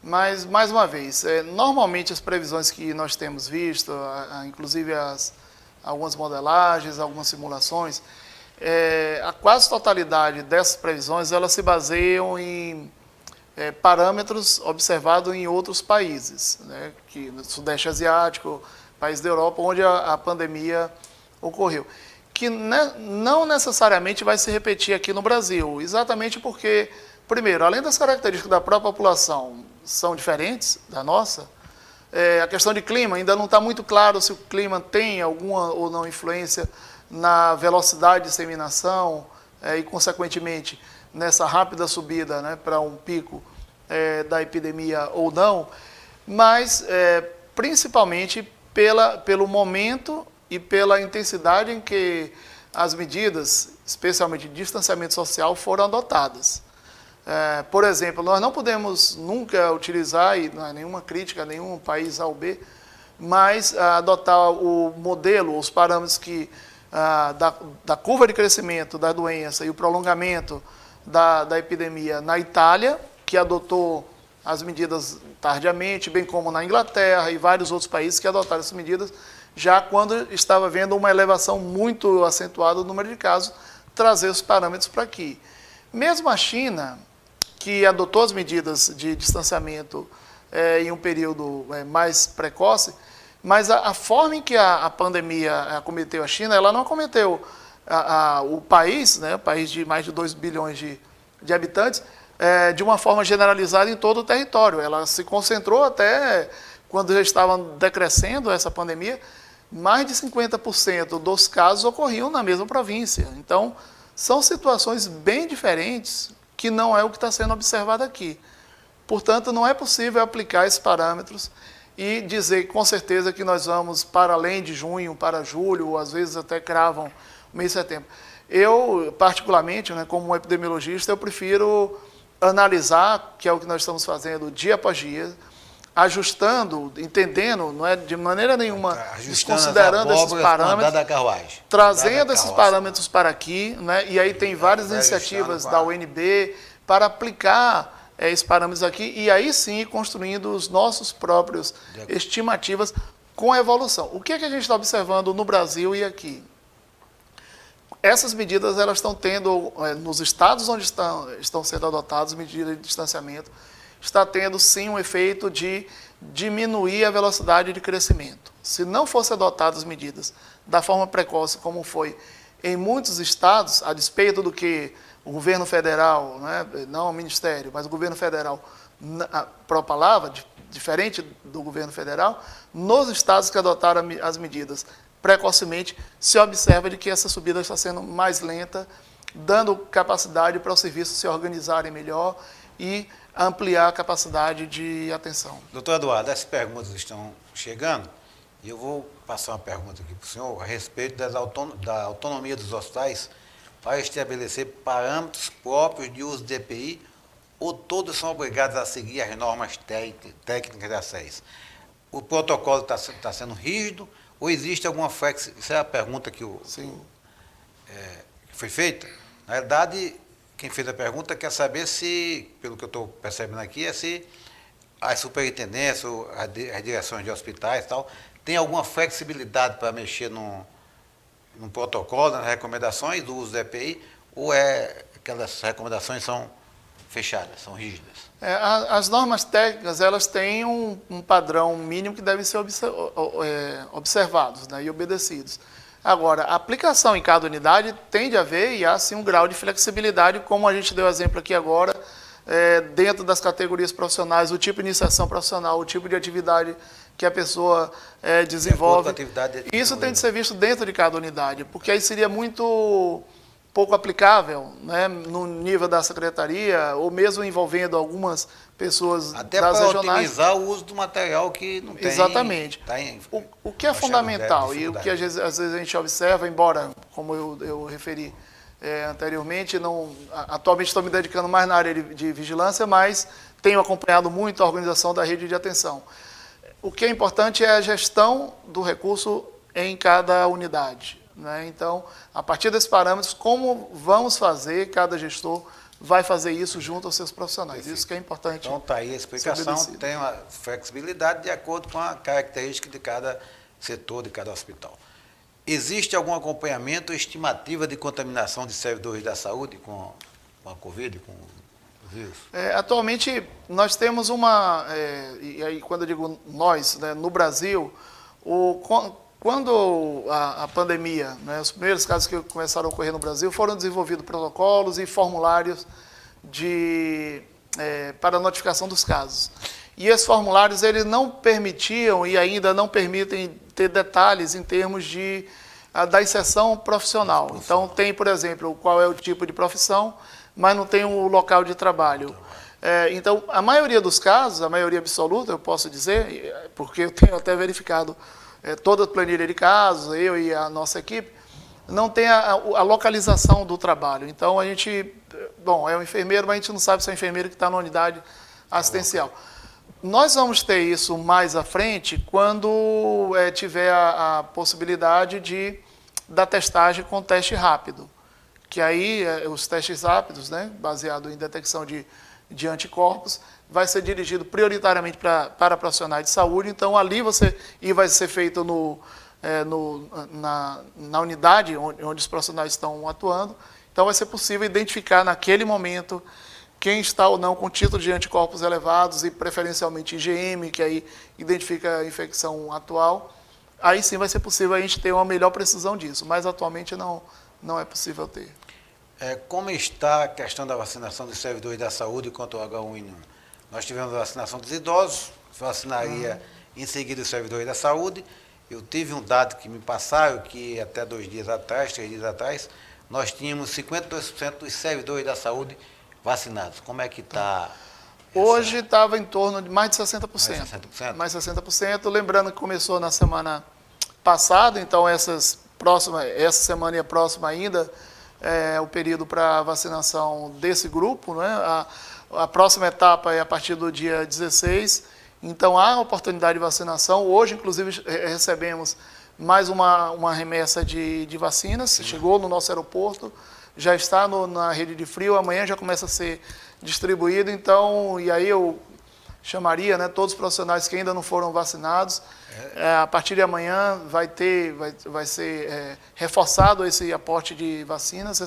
Mas, mais uma vez, normalmente as previsões que nós temos visto, inclusive algumas modelagens, algumas simulações, a quase totalidade dessas previsões, elas se baseiam em parâmetros observados em outros países, né? Que no Sudeste Asiático, países da Europa, onde a pandemia ocorreu. Que não necessariamente vai se repetir aqui no Brasil, exatamente porque, primeiro, além das características da própria população são diferentes da nossa, a questão de clima, ainda não está muito claro se o clima tem alguma ou não influência na velocidade de disseminação e, consequentemente, nessa rápida subida, né, para um pico da epidemia ou não, mas principalmente pelo momento e pela intensidade em que as medidas, especialmente de distanciamento social, foram adotadas. Por exemplo, nós não podemos nunca utilizar, e não é nenhuma crítica a nenhum país A ou B, mas adotar o modelo, os parâmetros da curva de crescimento da doença e o prolongamento da epidemia na Itália, que adotou as medidas tardiamente, bem como na Inglaterra e vários outros países que adotaram essas medidas, já quando estava havendo uma elevação muito acentuada do número de casos, trazer os parâmetros para aqui. Mesmo a China, que adotou as medidas de distanciamento em um período mais precoce, mas a forma em que a pandemia acometeu a China, ela não acometeu o país, né, o país de mais de 2 bilhões de habitantes, de uma forma generalizada em todo o território. Ela se concentrou até, quando já estava decrescendo essa pandemia, mais de 50% dos casos ocorriam na mesma província. Então, são situações bem diferentes, que não é o que está sendo observado aqui. Portanto, não é possível aplicar esses parâmetros e dizer com certeza que nós vamos para além de junho, para julho, ou às vezes até cravam o mês de setembro. Eu, particularmente, né, como um epidemiologista, eu prefiro analisar, que é o que nós estamos fazendo dia após dia, ajustando, entendendo, não é de maneira nenhuma desconsiderando esses parâmetros, trazendo esses parâmetros para aqui, né, e aí tem várias iniciativas da UNB para aplicar esses parâmetros aqui, e aí sim construindo os nossos próprios estimativas com a evolução. O que é que a gente está observando no Brasil e aqui? Essas medidas elas estão tendo, nos estados onde estão sendo adotadas medidas de distanciamento, está tendo sim um efeito de diminuir a velocidade de crescimento. Se não fossem adotadas medidas da forma precoce como foi em muitos estados, a despeito do que o governo federal, né, não o Ministério, mas o governo federal propalava, diferente do governo federal, nos estados que adotaram as medidas precocemente, se observa de que essa subida está sendo mais lenta, dando capacidade para os serviços se organizarem melhor e ampliar a capacidade de atenção. Doutor Eduardo, essas perguntas estão chegando e eu vou passar uma pergunta aqui para o senhor a respeito da autonomia dos hospitais para estabelecer parâmetros próprios de uso de EPI ou todos são obrigados a seguir as normas técnicas da SES. O protocolo está sendo rígido ou existe alguma flexibilidade? Essa é a pergunta que foi feita. Na verdade, quem fez a pergunta quer saber se, pelo que eu estou percebendo aqui, se as superintendências, as direções de hospitais e tal, tem alguma flexibilidade para mexer num protocolo, nas recomendações do uso do EPI, ou aquelas recomendações são fechadas, são rígidas? As normas técnicas, elas têm um padrão mínimo que devem ser observados, né, e obedecidos. Agora, a aplicação em cada unidade tende a haver e há sim um grau de flexibilidade, como a gente deu exemplo aqui agora, dentro das categorias profissionais, o tipo de iniciação profissional, o tipo de atividade que a pessoa desenvolve. Isso tem de ser visto dentro de cada unidade, porque aí seria muito pouco aplicável, né, no nível da secretaria, ou mesmo envolvendo algumas pessoas até das regionais. Até para otimizar o uso do material que não tem... Exatamente. O que é fundamental e o que às vezes a gente observa, embora, como eu referi anteriormente, atualmente estou me dedicando mais na área de vigilância, mas tenho acompanhado muito a organização da rede de atenção. O que é importante é a gestão do recurso em cada unidade, né? Então, a partir desses parâmetros, como vamos fazer, cada gestor vai fazer isso junto aos seus profissionais. Perfeito. Isso que é importante. Então, está aí a explicação, tem uma flexibilidade de acordo com a característica de cada setor, de cada hospital. Existe algum acompanhamento ou estimativa de contaminação de servidores da saúde com a Covid, com o vírus? Atualmente, nós temos e aí quando eu digo nós, né, no Brasil, quando a pandemia, né, os primeiros casos que começaram a ocorrer no Brasil, foram desenvolvidos protocolos e formulários para notificação dos casos. E esses formulários eles não permitiam e ainda não permitem ter detalhes em termos da inserção profissional. Então, tem, por exemplo, qual é o tipo de profissão, mas não tem o local de trabalho. Então, a maioria dos casos, a maioria absoluta, eu posso dizer, porque eu tenho até verificado toda a planilha de casos, eu e a nossa equipe, não tem a localização do trabalho. Então, a gente, é um enfermeiro, mas a gente não sabe se é um enfermeiro que está na unidade assistencial. Nós vamos ter isso mais à frente quando tiver a possibilidade da testagem com teste rápido. Que aí, os testes rápidos, né, baseado em detecção de anticorpos, vai ser dirigido prioritariamente para profissionais de saúde. Então, ali vai ser feito na unidade onde os profissionais estão atuando. Então, vai ser possível identificar naquele momento quem está ou não com título de anticorpos elevados e preferencialmente IgM, que aí identifica a infecção atual. Aí sim vai ser possível a gente ter uma melhor precisão disso, mas atualmente não é possível ter. Como está a questão da vacinação dos servidores da saúde contra o H1N1? Nós tivemos a vacinação dos idosos, vacinaria em seguida os servidores da saúde. Eu tive um dado que me passaram, que até 3 dias atrás, nós tínhamos 52% dos servidores da saúde vacinados. Como é que está Hoje estava em torno de mais de 60%. Mais de 60%? Mais de 60%. Lembrando que começou na semana passada, então essa semana e a próxima ainda é o período para vacinação desse grupo, né? A próxima etapa é a partir do dia 16, então há oportunidade de vacinação. Hoje, inclusive, recebemos mais uma remessa de vacinas, chegou no nosso aeroporto, já está na rede de frio, amanhã já começa a ser distribuído, então, e aí eu chamaria, né, todos os profissionais que ainda não foram vacinados, a partir de amanhã vai ser reforçado esse aporte de vacinas,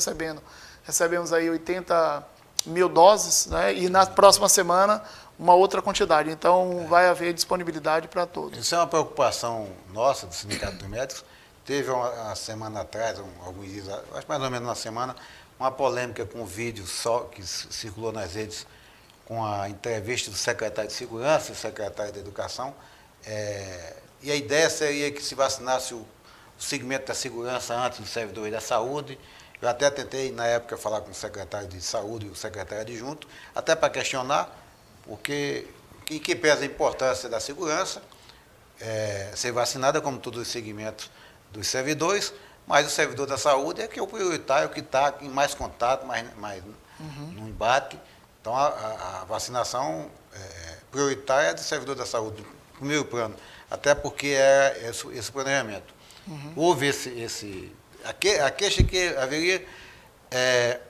recebemos aí 80 mil doses, né, e na próxima semana uma outra quantidade, então vai haver disponibilidade para todos. Isso é uma preocupação nossa, do Sindicato dos Médicos. Teve uma semana atrás, alguns dias, acho mais ou menos uma semana, uma polêmica com um vídeo que circulou nas redes com a entrevista do secretário de Segurança e do secretário de Educação. E a ideia seria que se vacinasse o segmento da segurança antes dos servidores da saúde. Eu até tentei, na época, falar com o secretário de Saúde e o secretário adjunto, até para questionar, porque em que pesa a importância da segurança, ser vacinada, como todos os segmentos dos servidores, mas o servidor da saúde é que é o prioritário, que está em mais contato, mais no embate. Então, a vacinação prioritária é do servidor da saúde, no primeiro plano, até porque é esse planejamento. Houve a queixa que haveria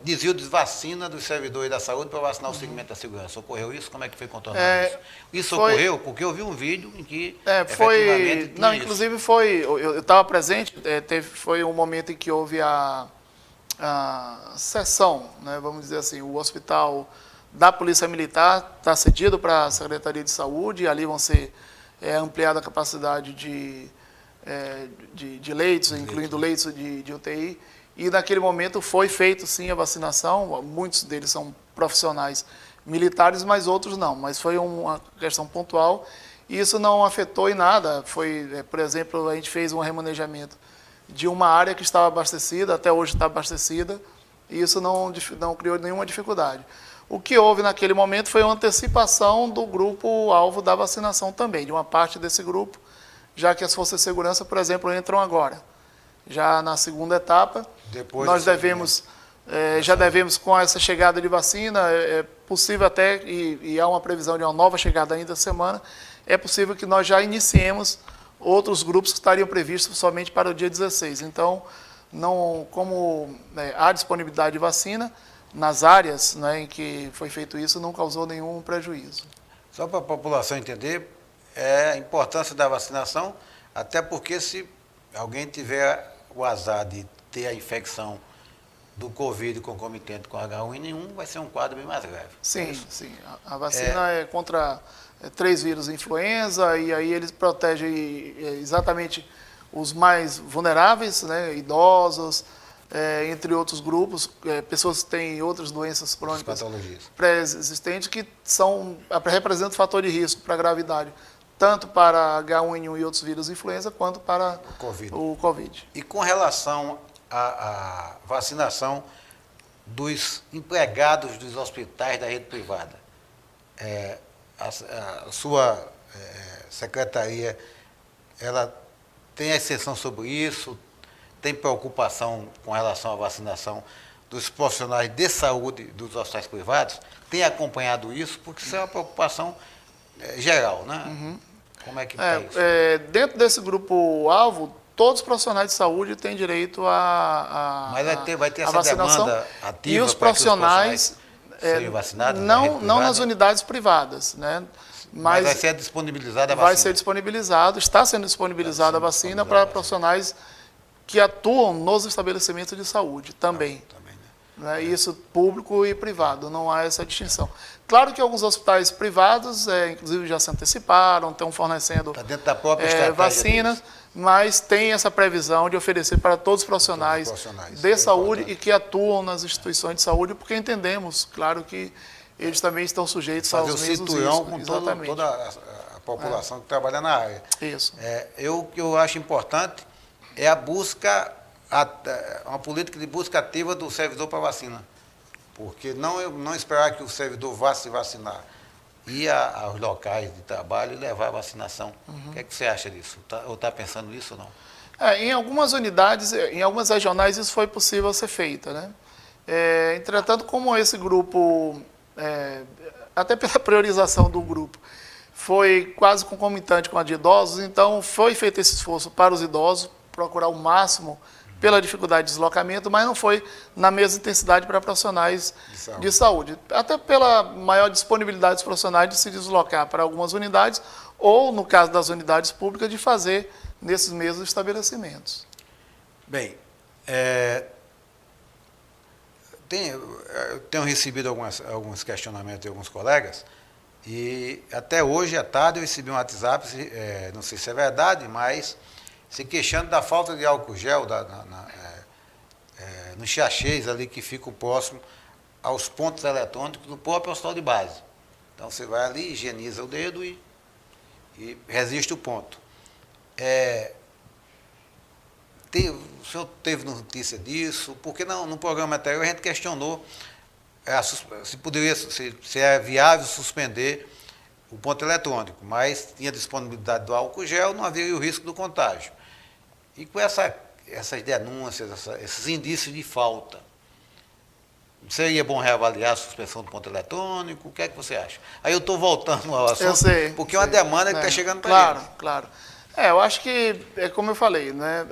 desvio de vacina dos servidores da saúde para vacinar o segmento da segurança. Ocorreu isso? Como é que foi contornado isso? Isso ocorreu porque eu vi um vídeo em que efetivamente tinha isso. Inclusive eu estava presente, foi um momento em que houve a sessão, né, vamos dizer assim, o hospital da Polícia Militar está cedido para a Secretaria de Saúde, e ali vão ser ampliada a capacidade de leitos, incluindo leitos de UTI, e naquele momento foi feito sim a vacinação, muitos deles são profissionais militares, mas outros não, mas foi uma questão pontual, e isso não afetou em nada. Por exemplo, a gente fez um remanejamento de uma área que estava abastecida, até hoje está abastecida, e isso não criou nenhuma dificuldade. O que houve naquele momento foi uma antecipação do grupo-alvo da vacinação também, de uma parte desse grupo, já que as forças de segurança, por exemplo, entram agora. Já na segunda etapa, nós já devemos, com essa chegada de vacina, é possível até, e há uma previsão de uma nova chegada ainda essa semana, é possível que nós já iniciemos outros grupos que estariam previstos somente para o dia 16. Então, como há disponibilidade de vacina, nas áreas, né, em que foi feito isso, não causou nenhum prejuízo. Só para a população entender, a importância da vacinação, até porque se alguém tiver o azar de ter a infecção do Covid concomitante com H1N1, vai ser um quadro bem mais grave. Sim, sim. A vacina é contra 3 vírus influenza, e aí eles protegem exatamente os mais vulneráveis, né, idosos, entre outros grupos, pessoas que têm outras doenças crônicas pré-existentes que representam fator de risco para a gravidade, tanto para H1N1 e outros vírus influenza, quanto para o COVID. E com relação à vacinação dos empregados dos hospitais da rede privada, a sua secretaria, ela tem exceção sobre isso? Tem preocupação com relação à vacinação dos profissionais de saúde dos hospitais privados? Tem acompanhado isso? Porque isso é uma preocupação geral, né? Como é que está isso? Dentro desse grupo-alvo, todos os profissionais de saúde têm direito Mas vai ter essa vacinação, demanda ativa e os profissionais serem vacinados não nas unidades privadas, né? Mas vai ser disponibilizada a vacina? Vai ser disponibilizado, está sendo disponibilizada a vacina para profissionais que atuam nos estabelecimentos de saúde também. Né? Isso público e privado, não há essa distinção. Claro que alguns hospitais privados, inclusive, já se anteciparam, estão fornecendo dentro da própria vacinas, mas tem essa previsão de oferecer para todos os profissionais de saúde e que atuam nas instituições de saúde, porque entendemos, claro, que eles também estão sujeitos aos mesmos riscos. Com toda a população que trabalha na área. Isso. O que eu acho importante é a busca, uma política de busca ativa do servidor para vacina. Porque não esperar que o servidor vá se vacinar ir aos locais de trabalho e levar a vacinação. O que é que você acha disso? Ou está pensando nisso ou não? Em algumas unidades, em algumas regionais, isso foi possível ser feito, né? Entretanto, como esse grupo, até pela priorização do grupo, foi quase concomitante com a de idosos, então foi feito esse esforço para os idosos, procurar o máximo pela dificuldade de deslocamento, mas não foi na mesma intensidade para profissionais de saúde. Até pela maior disponibilidade dos profissionais de se deslocar para algumas unidades, ou, no caso das unidades públicas, de fazer nesses mesmos estabelecimentos. Bem, eu tenho recebido alguns questionamentos de alguns colegas, e até hoje à tarde eu recebi um WhatsApp, não sei se é verdade, mas se queixando da falta de álcool gel nos chachês ali que ficam próximo aos pontos eletrônicos do próprio hospital de base. Então você vai ali, higieniza o dedo e resiste o ponto. O senhor teve notícia disso? Porque no programa anterior a gente questionou se é viável suspender o ponto eletrônico, mas tinha disponibilidade do álcool gel, não havia o risco do contágio. E com essas denúncias, esses indícios de falta, seria bom reavaliar a suspensão do ponto eletrônico? O que é que você acha? Aí eu estou voltando ao assunto, porque é uma demanda que está chegando para eles. Claro. Eu acho que, como eu falei, né,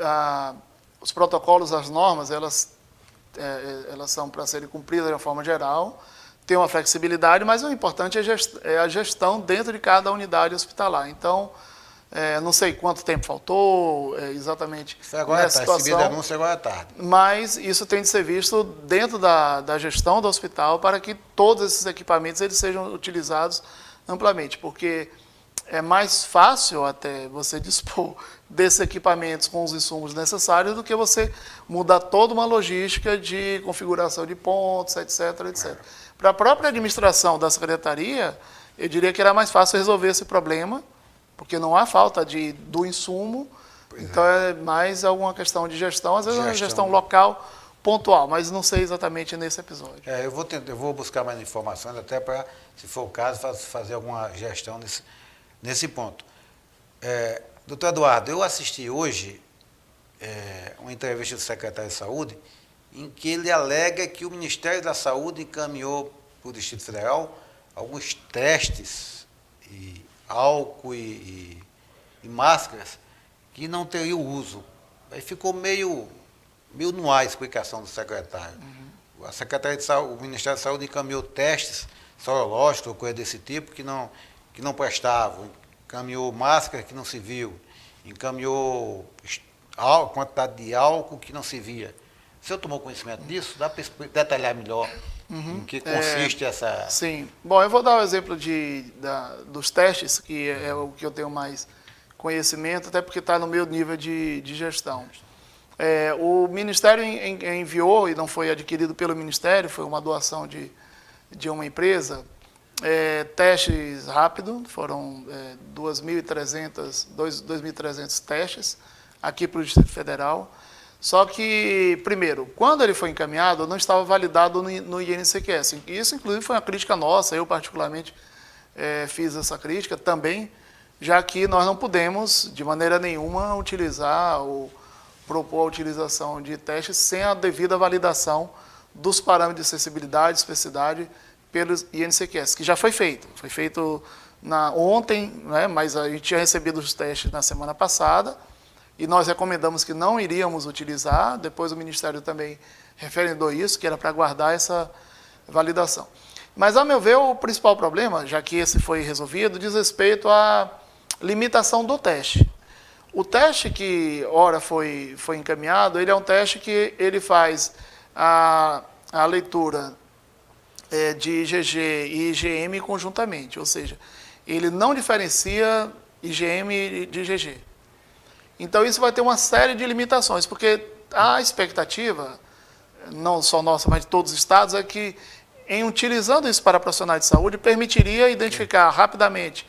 os protocolos, as normas, elas são para serem cumpridas de uma forma geral, tem uma flexibilidade, mas o importante é a gestão dentro de cada unidade hospitalar. Então, não sei quanto tempo faltou exatamente nessa situação, denúncia agora à tarde. Mas isso tem de ser visto dentro da gestão do hospital para que todos esses equipamentos eles sejam utilizados amplamente, porque é mais fácil até você dispor desses equipamentos com os insumos necessários do que você mudar toda uma logística de configuração de pontos, etc. Para a própria administração da secretaria, eu diria que era mais fácil resolver esse problema, porque não há falta do insumo, então é mais alguma questão de gestão, às vezes é uma gestão local, pontual, mas não sei exatamente nesse episódio. Eu vou buscar mais informações, até para, se for o caso, fazer alguma gestão nesse ponto. Doutor Eduardo, eu assisti hoje uma entrevista do secretário de Saúde, em que ele alega que o Ministério da Saúde encaminhou para o Distrito Federal alguns testes, álcool e máscaras, que não teriam uso. Aí ficou meio no ar a explicação do secretário. A Secretaria de Saúde, o Ministério da Saúde encaminhou testes sorológicos ou coisa desse tipo que não prestavam, encaminhou máscara que não se viu, encaminhou quantidade de álcool que não se via. O senhor tomou conhecimento disso? Dá para detalhar melhor em que consiste essa... Sim. Bom, eu vou dar o exemplo dos testes, que é o que eu tenho mais conhecimento, até porque está no meu nível de gestão. O Ministério enviou, e não foi adquirido pelo Ministério, foi uma doação de uma empresa, testes rápidos, foram 2.300 testes aqui para o Distrito Federal. Só que, primeiro, quando ele foi encaminhado, não estava validado no INCQS. Isso, inclusive, foi uma crítica nossa, eu particularmente fiz essa crítica também, já que nós não podemos, de maneira nenhuma, utilizar ou propor a utilização de testes sem a devida validação dos parâmetros de acessibilidade e especificidade pelos INCQS, que já foi feito. Foi feito ontem, né, mas a gente tinha recebido os testes na semana passada, e nós recomendamos que não iríamos utilizar, depois o Ministério também referendou isso, que era para guardar essa validação. Mas, a meu ver, o principal problema, já que esse foi resolvido, diz respeito à limitação do teste. O teste que, ora, foi encaminhado, ele é um teste que ele faz a leitura de IgG e IgM conjuntamente, ou seja, ele não diferencia IgM de IgG. Então, isso vai ter uma série de limitações, porque a expectativa, não só nossa, mas de todos os estados, é que, em utilizando isso para profissionais de saúde, permitiria identificar rapidamente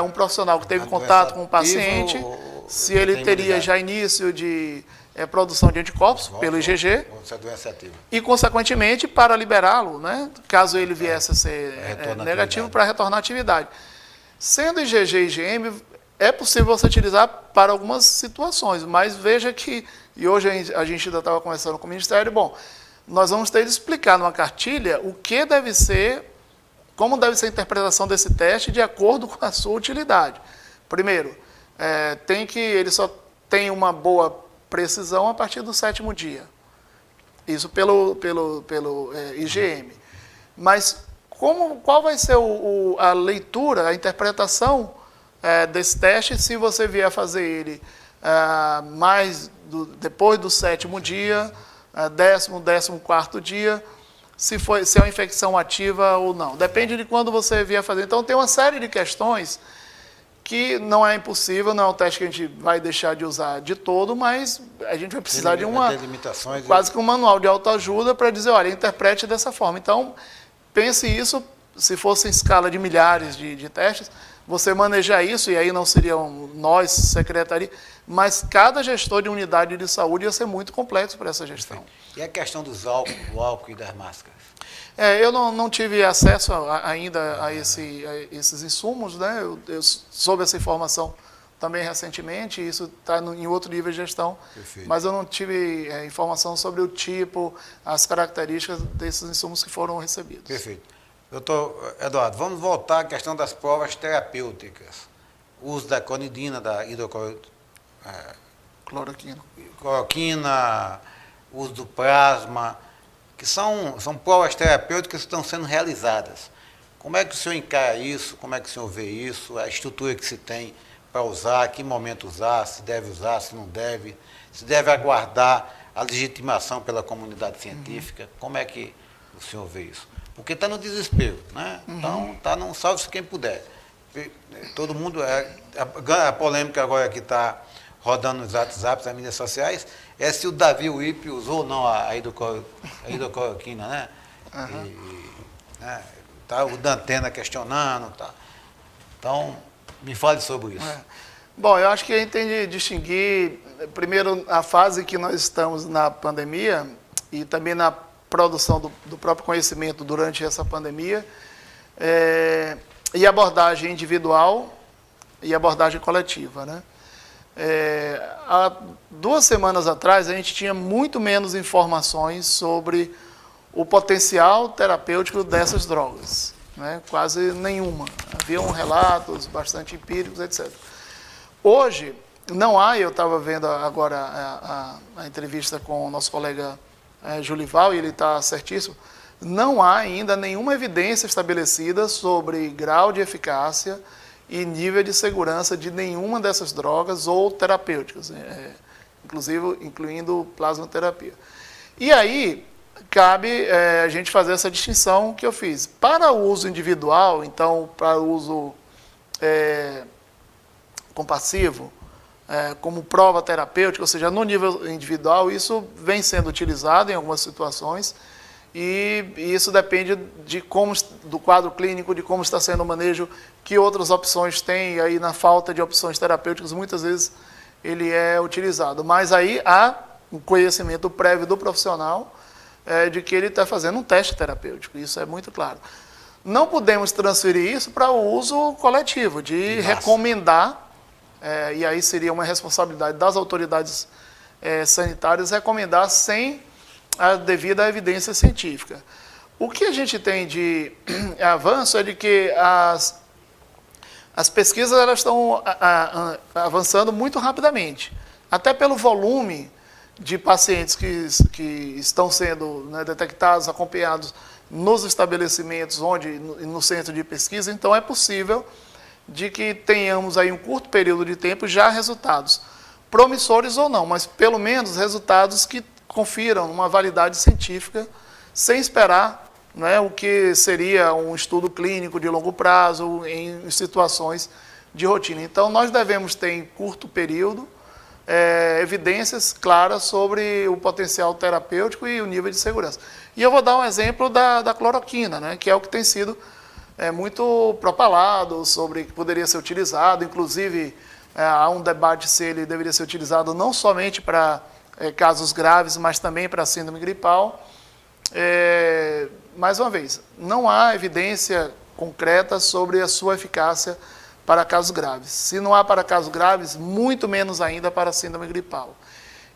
um profissional que teve contato com o passiente, se ele teria já início de produção de anticorpos pelo IgG e, consequentemente, para liberá-lo, né, caso ele viesse a ser negativo, para retornar à atividade. Sendo IgG e IgM, é possível você utilizar para algumas situações, mas veja que, e hoje a gente ainda estava conversando com o Ministério, bom, nós vamos ter de explicar numa cartilha o que deve ser, como deve ser a interpretação desse teste de acordo com a sua utilidade. Primeiro, ele só tem uma boa precisão a partir do 7º dia. Isso pelo IgM. Mas qual vai ser a leitura, a interpretação desse teste se você vier a fazer ele depois do 7º dia, 14º dia, se é uma infecção ativa ou não. Depende de quando você vier fazer. Então, tem uma série de questões que não é impossível, não é um teste que a gente vai deixar de usar de todo, mas a gente vai precisar de quase que um manual de autoajuda para dizer, olha, interprete dessa forma. Então, pense isso, se fosse em escala de milhares de testes, você manejar isso, e aí não seriam nós, secretaria, mas cada gestor de unidade de saúde ia ser muito complexo para essa gestão. E a questão do álcool e das máscaras? Eu não tive acesso ainda a esses insumos, né? Eu soube essa informação também recentemente, isso está em outro nível de gestão, perfeito, mas eu não tive informação sobre o tipo, as características desses insumos que foram recebidos. Perfeito. Doutor Eduardo, vamos voltar à questão das provas terapêuticas. O uso da conidina, da cloroquina, o uso do plasma, que são provas terapêuticas que estão sendo realizadas. Como é que o senhor encara isso? Como é que o senhor vê isso? A estrutura que se tem para usar, que momento usar, se deve aguardar a legitimação pela comunidade científica. Como é que o senhor vê isso? Porque está no desespero, né? Então, está no salve-se quem puder. Todo mundo, a polêmica agora que está rodando nos WhatsApps, nas mídias sociais, é se o Davi Wip usou ou não a hidrocloroquina, né? Tá o Dantena questionando, tá. Então, me fale sobre isso. Bom, eu acho que a gente tem de distinguir, primeiro, a fase que nós estamos na pandemia e também na produção do próprio conhecimento durante essa pandemia, e abordagem individual e abordagem coletiva, né? Há 2 semanas atrás, a gente tinha muito menos informações sobre o potencial terapêutico dessas drogas, né? Quase nenhuma. Haviam relatos bastante empíricos, etc. Hoje, não há, eu estava vendo agora a entrevista com o nosso colega Julival, e ele está certíssimo, não há ainda nenhuma evidência estabelecida sobre grau de eficácia e nível de segurança de nenhuma dessas drogas ou terapêuticas, incluindo plasmaterapia. E aí, cabe a gente fazer essa distinção que eu fiz. Para o uso individual, então, para o uso compassivo, como prova terapêutica, ou seja, no nível individual, isso vem sendo utilizado em algumas situações, e isso depende do quadro clínico, de como está sendo o manejo, que outras opções tem, e aí na falta de opções terapêuticas, muitas vezes ele é utilizado. Mas aí há um conhecimento prévio do profissional de que ele está fazendo um teste terapêutico, isso é muito claro. Não podemos transferir isso para o uso coletivo, de recomendar, e aí seria uma responsabilidade das autoridades sanitárias recomendar sem a devida evidência científica. O que a gente tem de avanço é de que as pesquisas elas estão avançando muito rapidamente, até pelo volume de pacientes que estão sendo detectados, acompanhados nos estabelecimentos no centro de pesquisa. Então é possível de que tenhamos aí um curto período de tempo já resultados promissores ou não, mas pelo menos resultados que confiram uma validade científica, sem esperar o que seria um estudo clínico de longo prazo em situações de rotina. Então, nós devemos ter em curto período evidências claras sobre o potencial terapêutico e o nível de segurança. E eu vou dar um exemplo da cloroquina, que é o que tem sido muito propalado sobre que poderia ser utilizado, inclusive há um debate se ele deveria ser utilizado não somente para casos graves, mas também para síndrome gripal. Mais uma vez, não há evidência concreta sobre a sua eficácia para casos graves. Se não há para casos graves, muito menos ainda para síndrome gripal.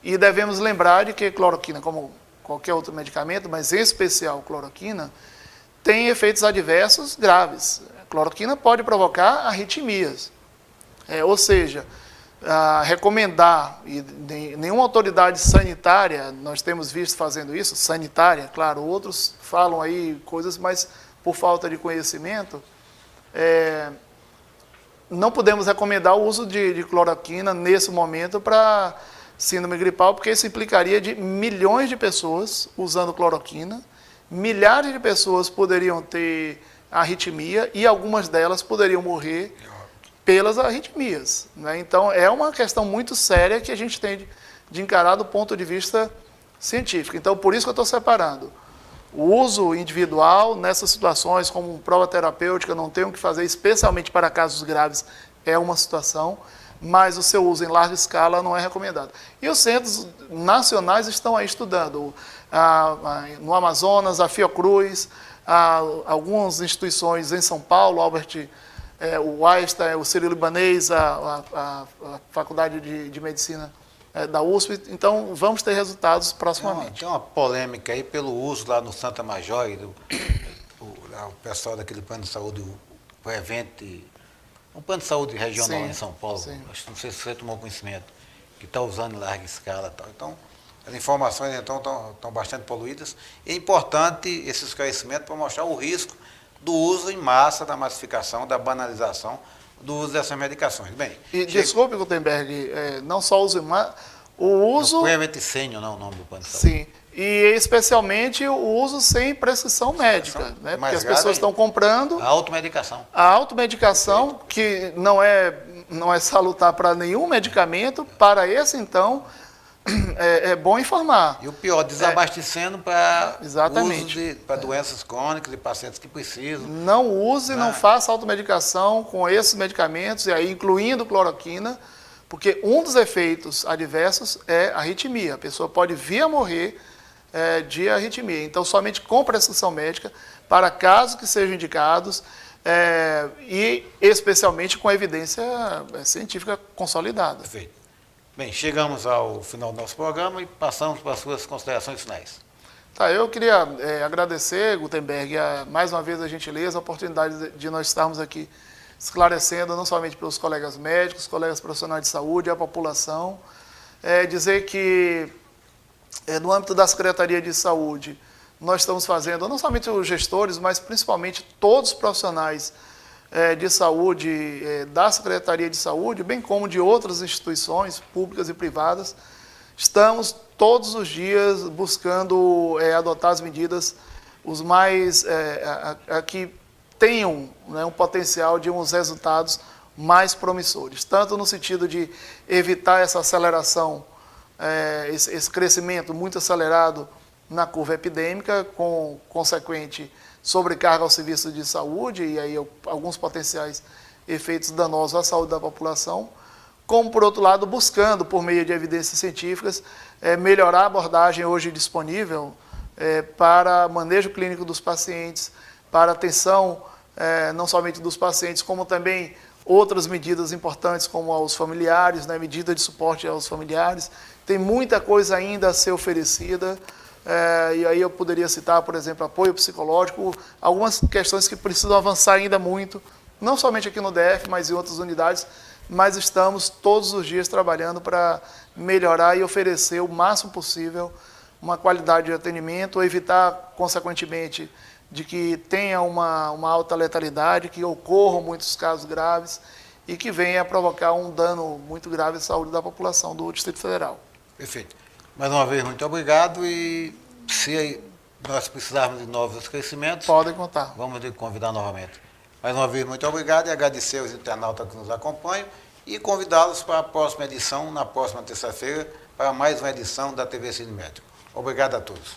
E devemos lembrar de que cloroquina, como qualquer outro medicamento, mas em especial cloroquina, tem efeitos adversos graves. A cloroquina pode provocar arritmias. Ou seja, recomendar, e nenhuma autoridade sanitária, nós temos visto fazendo isso, sanitária, claro, outros falam aí coisas, mas por falta de conhecimento, não podemos recomendar o uso de cloroquina nesse momento para síndrome gripal, porque isso implicaria de milhões de pessoas usando cloroquina, milhares de pessoas poderiam ter arritmia e algumas delas poderiam morrer pelas arritmias, né? Então, é uma questão muito séria que a gente tem de encarar do ponto de vista científico. Então, por isso que eu estou separando o uso individual nessas situações, como prova terapêutica, não tem o que fazer, especialmente para casos graves, é uma situação, mas o seu uso em larga escala não é recomendado. E os centros nacionais estão aí estudando, no Amazonas, a Fiocruz, algumas instituições em São Paulo, o Einstein, o Sírio-Libanês, a Faculdade de Medicina da USP. Então, vamos ter resultados proximamente. Tem uma polêmica aí pelo uso lá no Santa Major, o pessoal daquele plano de saúde, o Prevent, um plano de saúde regional em São Paulo, acho que não sei se você tomou conhecimento, que está usando em larga escala e tal. Então, as informações estão bastante poluídas. É importante esse esclarecimento para mostrar o risco do uso em massa, da massificação, da banalização do uso dessas medicações. Bem, desculpe, Gutenberg, não só o uso em massa, o uso... Prevent Senior, não é o nome do plano de saúde. Sim, e especialmente o uso sem prescrição médica, né? Porque as pessoas estão comprando... A automedicação. A automedicação, que não é salutar para nenhum medicamento, para esse, então, é bom informar. E o pior, desabastecendo para exatamente. Doenças crônicas e pacientes que precisam. Não use, não faça automedicação com esses medicamentos, e aí incluindo cloroquina, porque um dos efeitos adversos é arritmia. A pessoa pode vir a morrer de arritmia. Então, somente com prescrição médica, para casos que sejam indicados, e especialmente com evidência científica consolidada. Perfeito. Bem, chegamos ao final do nosso programa e passamos para as suas considerações finais. Eu queria agradecer, Gutenberg, mais uma vez a gentileza, a oportunidade de nós estarmos aqui esclarecendo, não somente pelos colegas médicos, colegas profissionais de saúde, a população. Dizer que, no âmbito da Secretaria de Saúde, nós estamos fazendo, não somente os gestores, mas principalmente todos os profissionais de saúde, da Secretaria de Saúde, bem como de outras instituições públicas e privadas, estamos todos os dias buscando adotar as medidas os mais que tenham, né, um potencial de uns resultados mais promissores, tanto no sentido de evitar essa aceleração, esse crescimento muito acelerado na curva epidêmica, com consequente sobrecarga ao serviço de saúde e aí alguns potenciais efeitos danosos à saúde da população, como, por outro lado, buscando, por meio de evidências científicas, melhorar a abordagem hoje disponível para manejo clínico dos pacientes, para atenção não somente dos pacientes, como também outras medidas importantes, como aos familiares, né, medida de suporte aos familiares. Tem muita coisa ainda a ser oferecida. E aí eu poderia citar, por exemplo, apoio psicológico, algumas questões que precisam avançar ainda muito, não somente aqui no DF, mas em outras unidades, mas estamos todos os dias trabalhando para melhorar e oferecer o máximo possível uma qualidade de atendimento, evitar, consequentemente, de que tenha uma alta letalidade, que ocorram muitos casos graves e que venha a provocar um dano muito grave à saúde da população do Distrito Federal. Perfeito. Mais uma vez, muito obrigado, e se nós precisarmos de novos esclarecimentos, podem contar. Vamos lhe convidar novamente. Mais uma vez, muito obrigado, e agradecer aos internautas que nos acompanham e convidá-los para a próxima edição, na próxima terça-feira, para mais uma edição da TV Cine Médico. Obrigado a todos.